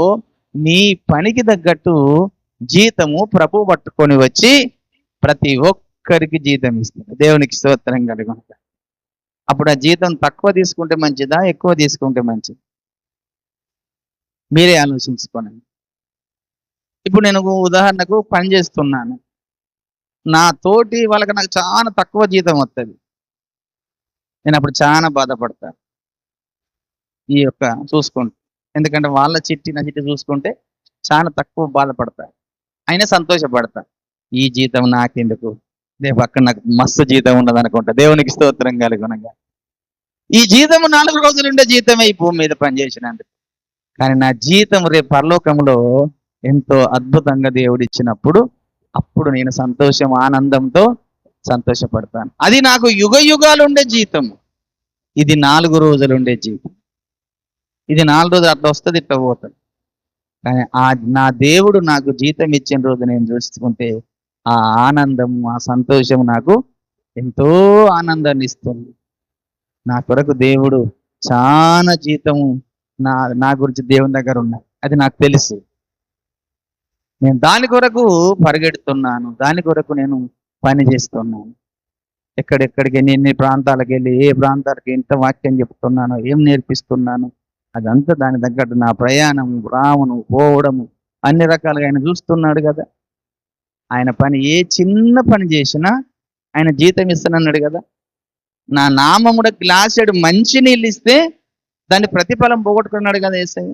నీ పనికి తగ్గట్టు జీతము ప్రభు పట్టుకొని వచ్చి ప్రతి ఒక్కరికి జీతం ఇస్తుంది. దేవునికి స్తోత్రం కలుగును. అప్పుడు ఆ జీతం తక్కువ తీసుకుంటే మంచిదా, ఎక్కువ తీసుకుంటే మంచిది? మీరే ఆలోచించుకోనండి. ఇప్పుడు నేను ఉదాహరణకు పని చేస్తున్నాను, నా తోటి వాళ్ళకి నాకు చాలా తక్కువ జీతం వస్తుంది. నేను అప్పుడు చాలా బాధపడతాను ఈ యొక్క చూసుకుంటే. ఎందుకంటే వాళ్ళ చిట్టి నా చిట్టి చూసుకుంటే చాలా తక్కువ బాధపడతా, అయినా సంతోషపడతా. ఈ జీతం నాకెందుకు, రేపు అక్కడ నాకు మస్తు జీతం ఉన్నది అనుకుంటా. దేవునికి స్తోత్రం కలుగునగా. ఈ జీతం 4 రోజులు ఉండే జీతమే ఈ భూమి మీద పనిచేసినందుకు. కానీ నా జీతం రేపు పరలోకంలో ఎంతో అద్భుతంగా దేవుడు ఇచ్చినప్పుడు అప్పుడు నేను సంతోషం ఆనందంతో సంతోషపడతాను. అది నాకు యుగ యుగాలు ఉండే జీతము. ఇది 4 రోజులు ఉండే జీతం. ఇది 4 రోజులు అట్లా వస్తుంది, ఇట్లా పోతుంది. కానీ నా దేవుడు నాకు జీతం ఇచ్చిన రోజు నేను చూసుకుంటే ఆ ఆనందం, ఆ సంతోషం నాకు ఎంతో ఆనందాన్ని ఇస్తుంది. నా కొరకు దేవుడు చాలా జీతము నా గురించి దేవుని దగ్గర ఉన్నాయి. అది నాకు తెలుసు. నేను దాని కొరకు పరిగెడుతున్నాను, దాని కొరకు నేను పని చేస్తున్నాను. ఎక్కడెక్కడికి ఎన్ని ప్రాంతాలకు వెళ్ళి ఏ ప్రాంతాలకు ఎంత వాక్యం చెప్తున్నాను, ఏం నేర్పిస్తున్నాను, అదంతా దాని తగ్గట్టు నా ప్రయాణం, రావడం, పోవడము అన్ని రకాలుగా ఆయన చూస్తున్నాడు కదా. ఆయన పని ఏ చిన్న పని చేసినా ఆయన జీతం ఇస్తానన్నాడు కదా. నా నామముడ గ్లాసెడు మంచి నీళ్ళు ఇస్తే దాని ప్రతిఫలం పోగొట్టుకున్నాడు కదా యేసయ్య.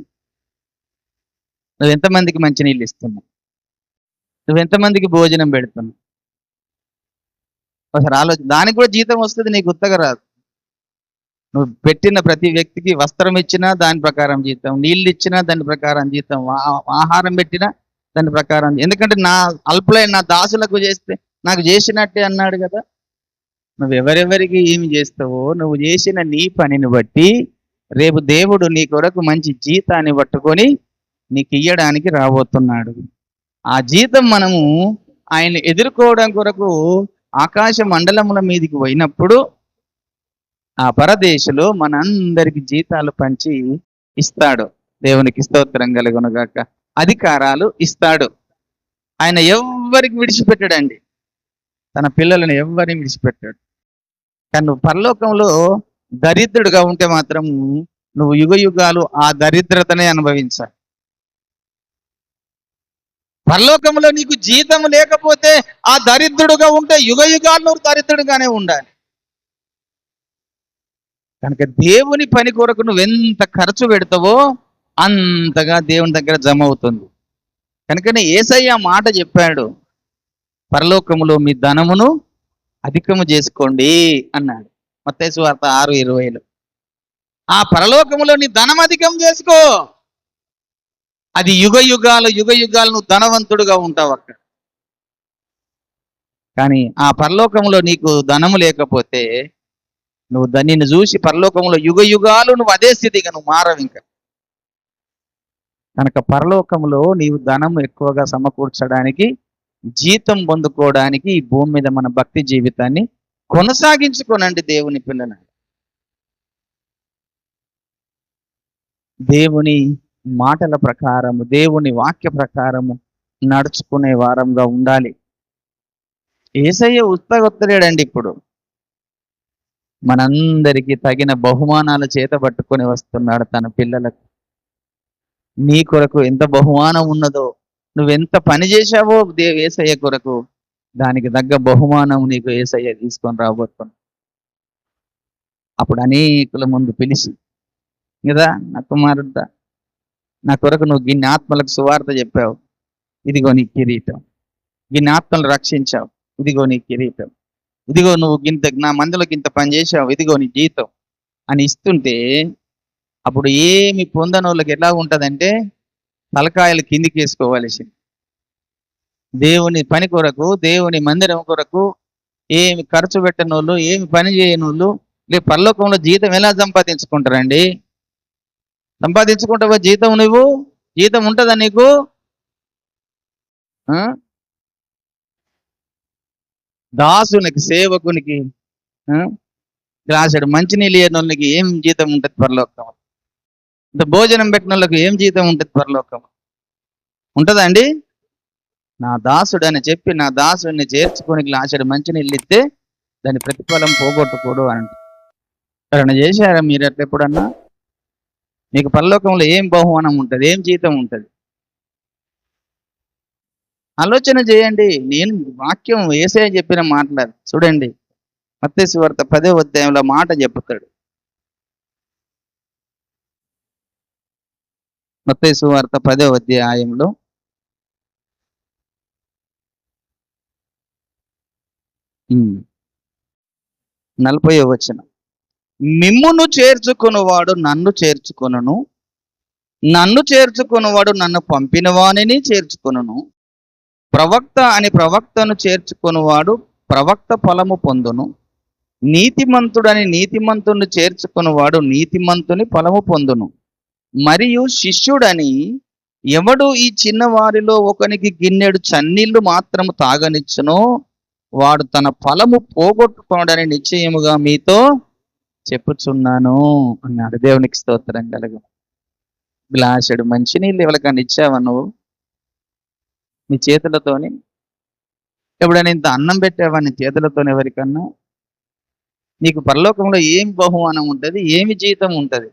నువ్వు ఎంతమందికి మంచి నీళ్ళు ఇస్తున్నావు? నువ్వు ఎంతమందికి భోజనం పెడుతున్నావు? ఒకసారి ఆలోచన. దానికి కూడా జీతం వస్తుంది, నీకు ఉత్తగా రాదు. నువ్వు పెట్టిన ప్రతి వ్యక్తికి వస్త్రం ఇచ్చినా దాని ప్రకారం జీతం, నీళ్ళు ఇచ్చినా దాని ప్రకారం జీతం, ఆహారం పెట్టినా దాని ప్రకారం. ఎందుకంటే నా అల్పులైన నా దాసులకు చేస్తే నాకు చేసినట్టే అన్నాడు కదా. నువ్వు ఎవరెవరికి ఏమి చేస్తావో నువ్వు చేసిన నీ పనిని బట్టి రేపు దేవుడు నీ కొరకు మంచి జీతాన్ని పట్టుకొని నీకు ఇయ్యడానికి రాబోతున్నాడు. ఆ జీతం మనము ఆయన ఎదుర్కోవడం కొరకు ఆకాశ మండలముల మీదకి పోయినప్పుడు ఆ పరదేశులు మనందరికి జీతాలు పంచి ఇస్తాడు. దేవునికి స్తోత్రం కలుగునుగాక. అధికారాలు ఇస్తాడు. ఆయన ఎవ్వరికి విడిచిపెట్టాడండి, తన పిల్లలను ఎవ్వరిని విడిచిపెట్టాడు. కానీ నువ్వు పరలోకంలో దరిద్రుడుగా ఉంటే మాత్రం నువ్వు యుగ యుగాలు ఆ దరిద్రతనే అనుభవించాలి. పరలోకంలో నీకు జీతం లేకపోతే ఆ దరిద్రుడుగా ఉంటే యుగ యుగాలు నువ్వు దరిద్రుడుగానే ఉండాలి. కనుక దేవుని పని కొరకు నువ్వెంత ఖర్చు పెడతావో అంతగా దేవుని దగ్గర జమ అవుతుంది. కనుకనే యేసయ్య మాట చెప్పాడు, పరలోకములో మీ ధనమును అధికము చేసుకోండి అన్నాడు. మత్తయి సువార్త 6:20. ఆ పరలోకములో నీ ధనం అధికం చేసుకో. అది యుగ యుగాలు నువ్వు ధనవంతుడుగా ఉంటావు అక్కడ. కానీ ఆ పరలోకంలో నీకు ధనము లేకపోతే నువ్వు నిన్ను చూసి పరలోకంలో యుగ యుగాలు నువ్వు అదే స్థితిగా నువ్వు మారవు ఇంకా. కనుక పరలోకంలో నీవు ధనం ఎక్కువగా సమకూర్చడానికి, జీతం పొందుకోవడానికి ఈ భూమి మీద మన భక్తి జీవితాన్ని కొనసాగించుకోనండి దేవుని పిల్లలు. దేవుని మాటల ప్రకారము, దేవుని వాక్య ప్రకారము నడుచుకునే వారంగా ఉండాలి. యేసయ్య ఉత్తగొత్తలేడండి. ఇప్పుడు మనందరికీ తగిన బహుమానాలు చేతబట్టుకొని వస్తున్నాడు తన పిల్లలకు. నీ కొరకు ఎంత బహుమానం ఉన్నదో, నువ్వెంత పని చేశావో యేసయ్య కొరకు, దానికి తగ్గ బహుమానం నీకు యేసయ్య తీసుకొని రాబోతున్నాడు. అప్పుడు అనేకుల ముందు పిలిచి, కదా నా కుమారుడా, నా కొరకు నువ్వు గిన్ని ఆత్మలకు సువార్త చెప్పావు, ఇదిగో నీ కిరీటం. గిన్ని ఆత్మలు రక్షించావు, ఇదిగో నీ కిరీటం. ఇదిగో నువ్వు నా మందిలోకి ఇంత పని చేసావు, ఇదిగో నీ జీతం అని ఇస్తుంటే, అప్పుడు ఏమి పొందని వాళ్ళకి ఎలా ఉంటుందంటే తలకాయలు కిందికి వేసుకోవాల్సింది. దేవుని పని కొరకు, దేవుని మందిరం కొరకు ఏమి ఖర్చు పెట్టని వాళ్ళు, ఏమి పని చేయని వాళ్ళు పరలోకంలో జీతం ఎలా సంపాదించుకుంటారండి? సంపాదించుకుంటావా జీతం? నువ్వు జీతం ఉంటుందా నీకు? దాసునికి, సేవకునికి, గ్లాసుడు మంచినీళ్ళు ఇయ్యని వాళ్ళకి ఏం జీతం ఉంటుంది పరలోకం? ఇంత భోజనం పెట్టిన వాళ్ళకి ఏం జీతం ఉంటుంది పరలోకం? ఉంటుందా అండి? నా దాసుడు అని చెప్పి నా దాసుడిని చేర్చుకొని గ్లాసుడు మంచినీళ్ళు ఇస్తే దాని ప్రతిఫలం పోగొట్టుకోడు అని ఎవరైనా చేశారా మీరు అట్లా ఎప్పుడన్నా? మీకు పరలోకంలో ఏం బహుమానం ఉంటుంది, ఏం జీతం ఉంటుంది? ఆలోచన చేయండి. నేను వాక్యం యేసయ్య చెప్పిన మాట్లాడు చూడండి. మత్తయి సువార్త 10వ అధ్యాయంలో మాట చెప్తాడు. మత్తయి సువార్త 10వ అధ్యాయంలో 40వ వచనం, మిమ్మును చేర్చుకొనువాడు నన్ను చేర్చుకొనును, నన్ను చేర్చుకొనువాడు నన్ను పంపిన వానిని చేర్చుకొనును, ప్రవక్త అని ప్రవక్తను చేర్చుకొనువాడు ప్రవక్త ఫలము పొందును, నీతిమంతుడని నీతిమంతుని చేర్చుకునివాడు నీతిమంతుని ఫలము పొందును. మరియు శిష్యుడని ఎవడు ఈ చిన్నవారిలో ఒకనికి గిన్నెడు చన్నీళ్లు మాత్రము తాగనిచ్చునో వాడు తన ఫలము పోగొట్టుకోడని నిశ్చయముగా మీతో చెప్పుచున్నాను అన్నాడు. దేవునికి స్తోత్రం కలుగు. గ్లాసుడు మంచినీళ్ళు ఎవరికన్నా ఇచ్చావా నువ్వు నీ చేతులతోని? ఎప్పుడైనా ఇంత అన్నం పెట్టావా నీ చేతులతోని ఎవరికన్నా? నీకు పరలోకంలో ఏం బహుమానం ఉంటుంది, ఏమి జీతం ఉంటుంది?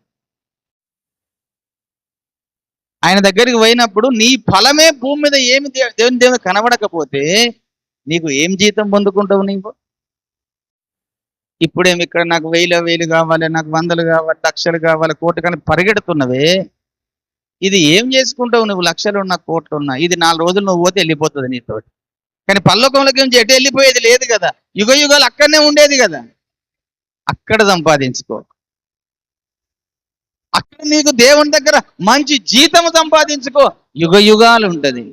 ఆయన దగ్గరికి పోయినప్పుడు నీ ఫలమే భూమి మీద ఏమి దేవుని కనబడకపోతే నీకు ఏం జీతం పొందుకుంటావు నీవు? ఇప్పుడేమి ఇక్కడ నాకు వేలు కావాలి, నాకు వందలు కావాలి, లక్షలు కావాలి, కోటి కానీ పరిగెడుతున్నవే. ఇది ఏం చేసుకుంటావు నువ్వు? లక్షలు ఉన్నా కోట్లు ఉన్నా ఇది 4 రోజులు నువ్వు పోతే వెళ్ళిపోతుంది నీతోటి. కానీ పరలోకంలోకి ఏం ఎటు వెళ్ళిపోయేది లేదు కదా. యుగ యుగాలు అక్కడనే ఉండేది కదా. అక్కడ సంపాదించుకో. అక్కడ నీకు దేవుని దగ్గర మంచి జీతం సంపాదించుకో. యుగ యుగాలు ఉంటది.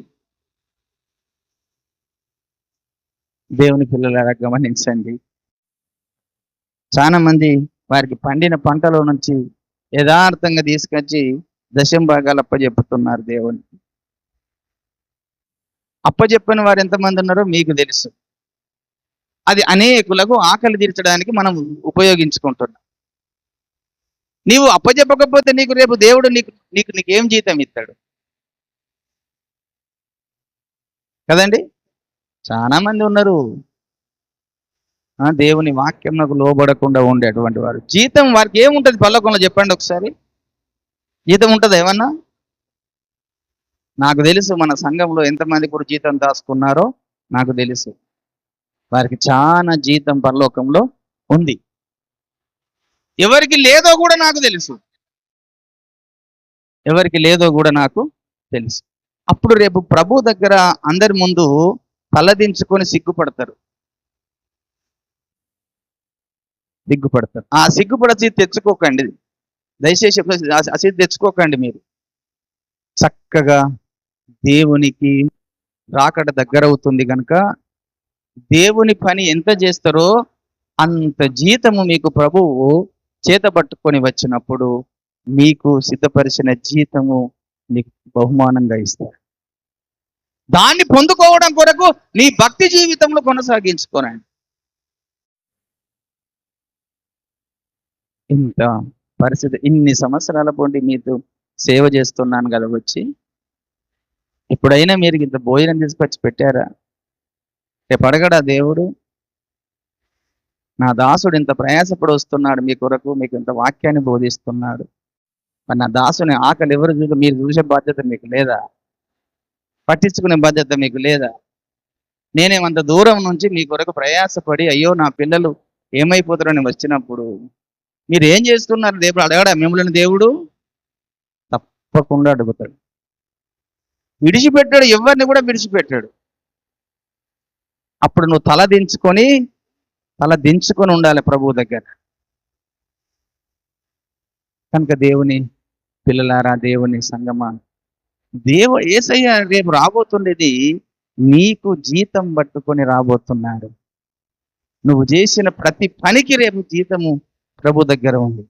దేవుని పిల్లలారా గమనించండి. చాలా మంది వారికి పండిన పంటలో నుంచి యథార్థంగా తీసుకొచ్చి దశంభాగాలు అప్పచెప్పుతున్నారు దేవునికి. అప్పచెప్పని వారు ఎంతమంది ఉన్నారో మీకు తెలుసు. అది అనేకులకు ఆకలి తీర్చడానికి మనం ఉపయోగించుకుంటున్నాం. నీవు అప్పచెప్పకపోతే నీకు రేపు దేవుడు నీకేం జీతం ఇస్తాడు కదండి? చాలా మంది ఉన్నారు దేవుని వాక్యంకు లోబడకుండా ఉండేటువంటి వారు. జీతం వారికి ఏముంటుంది పరలోకంలో చెప్పండి ఒకసారి? జీతం ఉంటుందా ఏమన్నా? నాకు తెలుసు మన సంఘంలో ఎంతమంది కూడా జీతం దాచుకున్నారో నాకు తెలుసు. వారికి చాలా జీతం పరలోకంలో ఉంది. ఎవరికి లేదో కూడా నాకు తెలుసు. ఎవరికి లేదో కూడా నాకు తెలుసు. అప్పుడు రేపు ప్రభు దగ్గర అందరి ముందు తలదించుకొని సిగ్గుపడతారు. ఆ సిగ్గుపడచి తెచ్చుకోకండి దయచేసి. అసలు తెచ్చుకోకండి. మీరు చక్కగా దేవునికి రాకడ దగ్గర అవుతుంది కనుక దేవుని పని ఎంత చేస్తారో అంత జీతము మీకు ప్రభువు చేత పట్టుకొని వచ్చినప్పుడు మీకు సిద్ధపరిచిన జీతము మీకు బహుమానంగా ఇస్తారు. దాన్ని పొందుకోవడం కొరకు నీ భక్తి జీవితంలో కొనసాగించుకోనండి. ఇంత పరిస్థితి ఇన్ని సంవత్సరాల పోటీ మీతో సేవ చేస్తున్నాను కదా వచ్చి, ఎప్పుడైనా మీరు ఇంత భోజనం తీసుకొచ్చి పెట్టారా? రేపు అడగడా దేవుడు? నా దాసుడు ఇంత ప్రయాసపడి వస్తున్నాడు మీ కొరకు, మీకు ఇంత వాక్యాన్ని బోధిస్తున్నాడు, మరి నా దాసుని ఆకలి ఎవరు మీరు చూసే బాధ్యత మీకు లేదా? పట్టించుకునే బాధ్యత మీకు లేదా? నేనేమంత దూరం నుంచి మీ కొరకు ప్రయాసపడి అయ్యో నా పిల్లలు ఏమైపోతారని వచ్చినప్పుడు మీరు ఏం చేస్తున్నారు? దేవుడు అడగడా మిమ్మల్ని? దేవుడు తప్పకుండా అడుగుతాడు. విడిచిపెట్టాడు, ఎవరిని కూడా విడిచిపెట్టాడు. అప్పుడు నువ్వు తల దించుకొని ఉండాలి ప్రభు దగ్గర. కనుక దేవుని పిల్లలారా, దేవుని సంగమా, యేసయ్య రేపు రాబోతుండేది నీకు జీతం పట్టుకొని రాబోతున్నాడు. నువ్వు చేసిన ప్రతి పనికి రేపు జీతము ప్రభు దగ్గర ఉంది.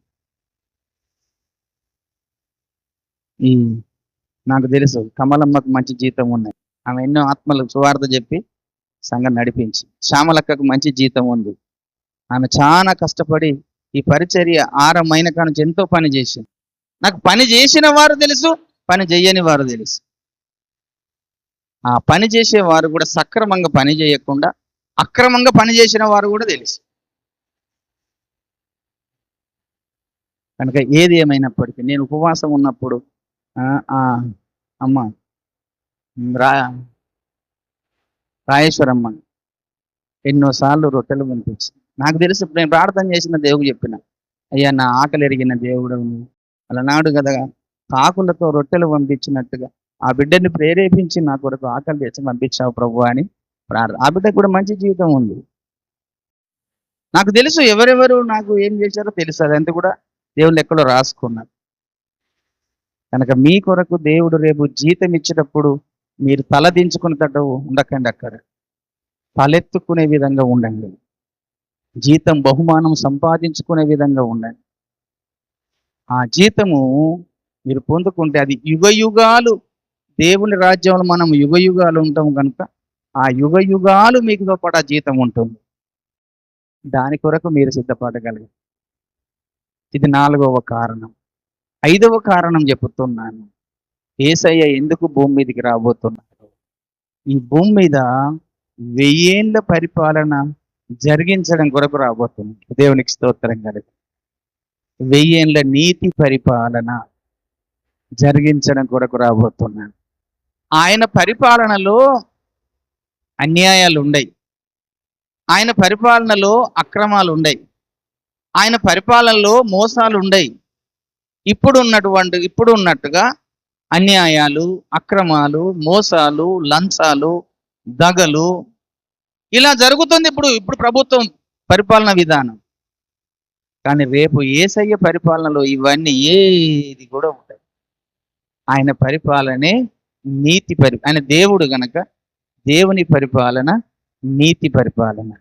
నాకు తెలుసు కమలమ్మకు మంచి జీతం ఉన్నాయి. ఆమె ఎన్నో ఆత్మలకు సువార్త చెప్పి సంఘం నడిపించి. శ్యామలక్కకు మంచి జీతం ఉంది. ఆమె చాలా కష్టపడి ఈ పరిచర్య ఆరంభమైన కాడ నుంచి ఎంతో పని చేసింది. నాకు పని చేసిన వారు తెలుసు, పని చేయని వారు తెలుసు. ఆ పని చేసేవారు కూడా సక్రమంగా పని చేయకుండా అక్రమంగా పని చేసిన వారు కూడా తెలుసు. కనుక ఏది ఏమైనప్పటికీ నేను ఉపవాసం ఉన్నప్పుడు అమ్మ రాయేశ్వరమ్మ ఎన్నోసార్లు రొట్టెలు పంపించింది. నాకు తెలుసు. నేను ప్రార్థన చేసిన దేవుడు చెప్పిన, అయ్యా నా ఆకలి ఎరిగిన దేవుడు అలనాడు కదా కాకులతో రొట్టెలు పంపించినట్టుగా ఆ బిడ్డని ప్రేరేపించి నా కొరకు ఆకలి చేసి పంపించావు ప్రభు అని ప్రార్థన. ఆ బిడ్డకు కూడా మంచి జీవితం ఉంది. నాకు తెలుసు ఎవరెవరు నాకు ఏం చేశారో తెలుసు. అదంతా కూడా దేవుడు ఎక్కడో రాసుకున్నారు. కనుక మీ కొరకు దేవుడు రేపు జీతం ఇచ్చేటప్పుడు మీరు తల దించుకునేటట్టు ఉండకండి. అక్కడ తలెత్తుకునే విధంగా ఉండండి. జీతం బహుమానం సంపాదించుకునే విధంగా ఉండండి. ఆ జీతము మీరు పొందుకుంటే అది యుగయుగాలు, దేవుని రాజ్యంలో మనం యుగయుగాలు ఉంటాం కనుక ఆ యుగయుగాలు మీకుతో పాటు ఆ జీతం ఉంటుంది. దాని కొరకు మీరు సిద్ధపడగలరు. ఇది 4వ కారణం. 5వ కారణం చెబుతున్నాను. యేసయ్య ఎందుకు భూమి మీదకి రాబోతున్నాడు? ఈ భూమి మీద 1000 ఏళ్ల పరిపాలన జరిగించడం కొరకు రాబోతున్నాడు. దేవునికి స్తోత్రం కలుగు. 1000 ఏళ్ల నీతి పరిపాలన జరిగించడం కొరకు రాబోతున్నాడు. ఆయన పరిపాలనలో అన్యాయాలు ఉండయి. ఆయన పరిపాలనలో అక్రమాలు ఉండయి. ఆయన పరిపాలనలో మోసాలు ఉండయి. ఇప్పుడు ఉన్నట్టుగా అన్యాయాలు, అక్రమాలు, మోసాలు, లంచాలు, దగలు ఇలా జరుగుతుంది ఇప్పుడు ప్రభుత్వం పరిపాలన విధానం. కానీ రేపు యేసయ్య పరిపాలనలో ఇవన్నీ ఏది కూడా ఉంటాయి. ఆయన పరిపాలనే నీతి ఆయన దేవుడు గనక దేవుని పరిపాలన నీతి పరిపాలన,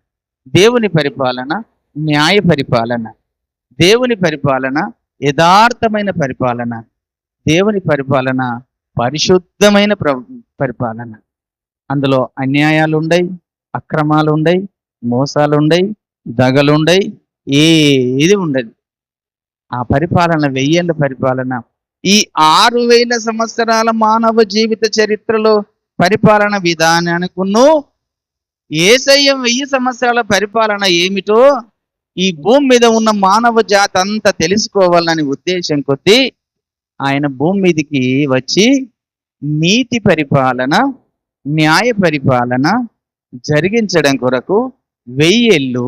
దేవుని పరిపాలన న్యాయ పరిపాలన, దేవుని పరిపాలన యథార్థమైన పరిపాలన, దేవుని పరిపాలన పరిశుద్ధమైన పరిపాలన. అందులో అన్యాయాలు ఉండయి, అక్రమాలు ఉండయి, మోసాలు ఉండయి, దగలు ఉండయి, ఏది ఉండదు. ఆ పరిపాలన 1000 ఏళ్ల పరిపాలన. ఈ 6000 సంవత్సరాల మానవ జీవిత చరిత్రలో పరిపాలన విధానానికును యేసయ్య 1000 సంవత్సరాల పరిపాలన ఏమిటో ఈ భూమి మీద ఉన్న మానవ జాతి అంతా తెలుసుకోవాలని ఉద్దేశం కొద్దీ ఆయన భూమి మీదకి వచ్చి నీతి పరిపాలన, న్యాయ పరిపాలన జరిగించడం కొరకు 1000 ఏళ్ళు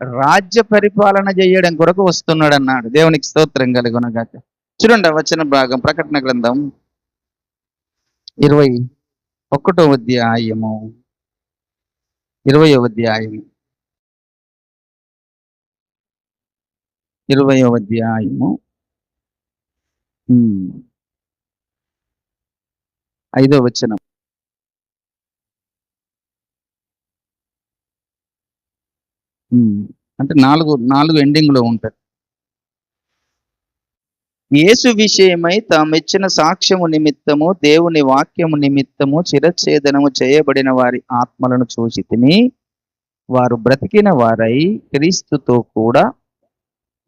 రాజ్య పరిపాలన చేయడం కొరకు వస్తున్నాడు అన్నాడు. దేవునికి స్తోత్రం కలుగునుగాక. చూడండి వచన భాగం, ప్రకటన గ్రంథం 21వ అధ్యాయము 20వ అధ్యాయము 20వ అధ్యాయము 5వ వచనం. అంటే 4 ఎండింగ్ లో ఉంటుంది. యేసు విషయమై తామిచ్చిన సాక్ష్యము నిమిత్తము దేవుని వాక్యము నిమిత్తము చిరఛేదనము చేయబడిన వారి ఆత్మలను చూసి తిని వారు బ్రతికిన వారై క్రీస్తుతో కూడా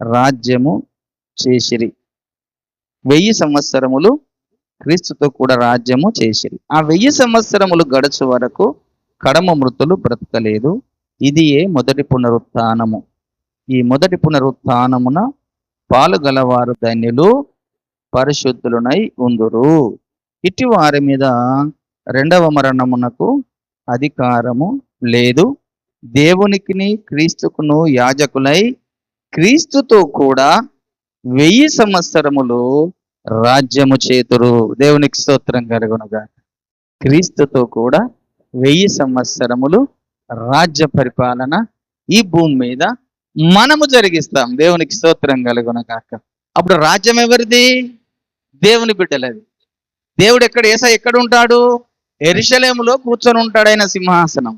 రాజ్యము చేసిరి. 1000 సంవత్సరములు క్రీస్తుతో కూడా రాజ్యము చేసిరి. ఆ 1000 సంవత్సరములు గడుచు వరకు కడమ మృతులు బ్రతకలేదు. ఇదియే మొదటి పునరుత్థానము. ఈ మొదటి పునరుత్థానమున పాలుగలవారు ధన్యులు, పరిశుద్ధులునై ఉందురు. ఇటు వారి మీద రెండవ మరణమునకు అధికారము లేదు. దేవునికిని క్రీస్తుకును యాజకులై క్రీస్తుతో కూడా 1000 సంవత్సరములు రాజ్యము చేతురు. దేవునికి స్తోత్రం కలుగునుగా. క్రీస్తుతో కూడా 1000 సంవత్సరములు రాజ్య పరిపాలన ఈ భూమి మీద మనము జరిగిస్తాం. దేవునికి స్తోత్రం కలుగునుగాక. అప్పుడు రాజ్యం ఎవరిది? దేవుని బిడ్డలది. దేవుడు ఎక్కడ ఉంటాడు? యెరూషలేములో కూర్చొని ఉంటాడు. ఆయన సింహాసనం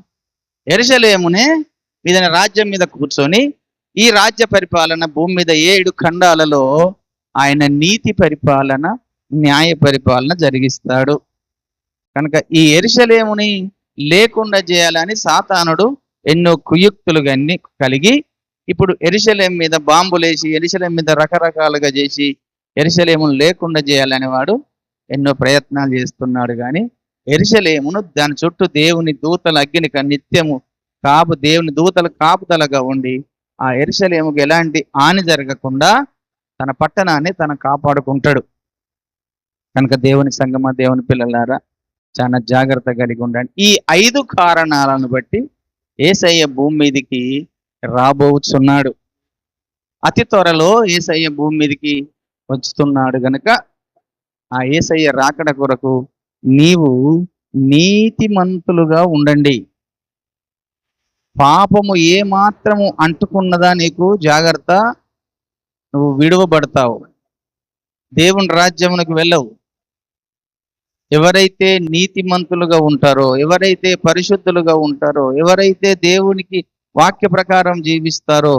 యెరూషలేమునే మీద రాజ్యం మీద కూర్చొని ఈ రాజ్య పరిపాలన భూమి మీద 7 ఖండాలలో ఆయన నీతి పరిపాలన, న్యాయ పరిపాలన జరిగిస్తాడు. కనుక ఈ యెరూషలేముని లేకుండా చేయాలని సాతానుడు ఎన్నో కుయుక్తులు కలిగి ఇప్పుడు యెరూషలేము మీద బాంబులేసి, యెరూషలేము మీద రకరకాలుగా చేసి యెరూషలేమును లేకుండా చేయాలని వాడు ఎన్నో ప్రయత్నాలు చేస్తున్నాడు. కానీ యెరూషలేమును దాని చుట్టూ దేవుని దూతల అగ్ని నిత్యము దేవుని దూతల కాపుదలగా ఉండి ఆ యెరూషలేముకు ఎలాంటి హాని జరగకుండా తన పట్టణాన్ని తన కాపాడుకుంటాడు. కనుక దేవుని సంగమా, దేవుని పిల్లలారా, చాలా జాగ్రత్త కలిగి ఉండండి. ఈ 5 కారణాలను బట్టి యేసయ్య భూమి మీదకి రాబోతున్నాడు. అతి త్వరలో యేసయ్య భూమి మీదకి వస్తున్నాడు. గనుక ఆ యేసయ్య రాకడ కొరకు నీవు నీతిమంతులుగా ఉండండి. పాపము ఏ మాత్రము అంటుకున్నదా నీకు జాగ్రత్త, నువ్వు విడువబడతావు, దేవుని రాజ్యమునకు వెళ్ళవు. ఎవరైతే నీతిమంతులుగా ఉంటారో, ఎవరైతే పరిశుద్ధులుగా ఉంటారో, ఎవరైతే దేవునికి వాక్య ప్రకారం జీవిస్తారో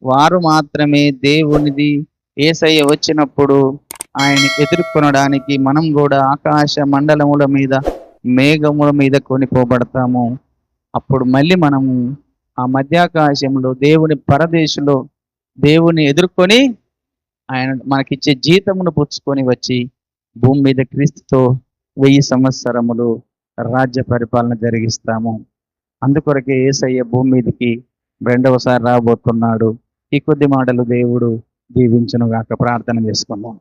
వారు మాత్రమే దేవునిది యేసయ్య వచ్చినప్పుడు ఆయన ఎదుర్కొనడానికి మనం కూడా ఆకాశ మండలముల మీద మేఘముల మీద కొనిపోబడతాము. అప్పుడు మళ్ళీ మనము ఆ మధ్యాకాశంలో దేవుని పరదేశులో దేవుని ఎదుర్కొని ఆయన మనకిచ్చే జీతమును పుచ్చుకొని వచ్చి భూమి మీద క్రీస్తుతో 1000 సంవత్సరములు రాజ్య పరిపాలన జరిగిస్తాము. అందుకొరకే యేసయ్య భూమి మీదకి రెండవసారి రాబోతున్నాడు. ఈ కొద్ది మాటలు దేవుడు దీవించును గాక. ప్రార్థన చేసుకుందాం.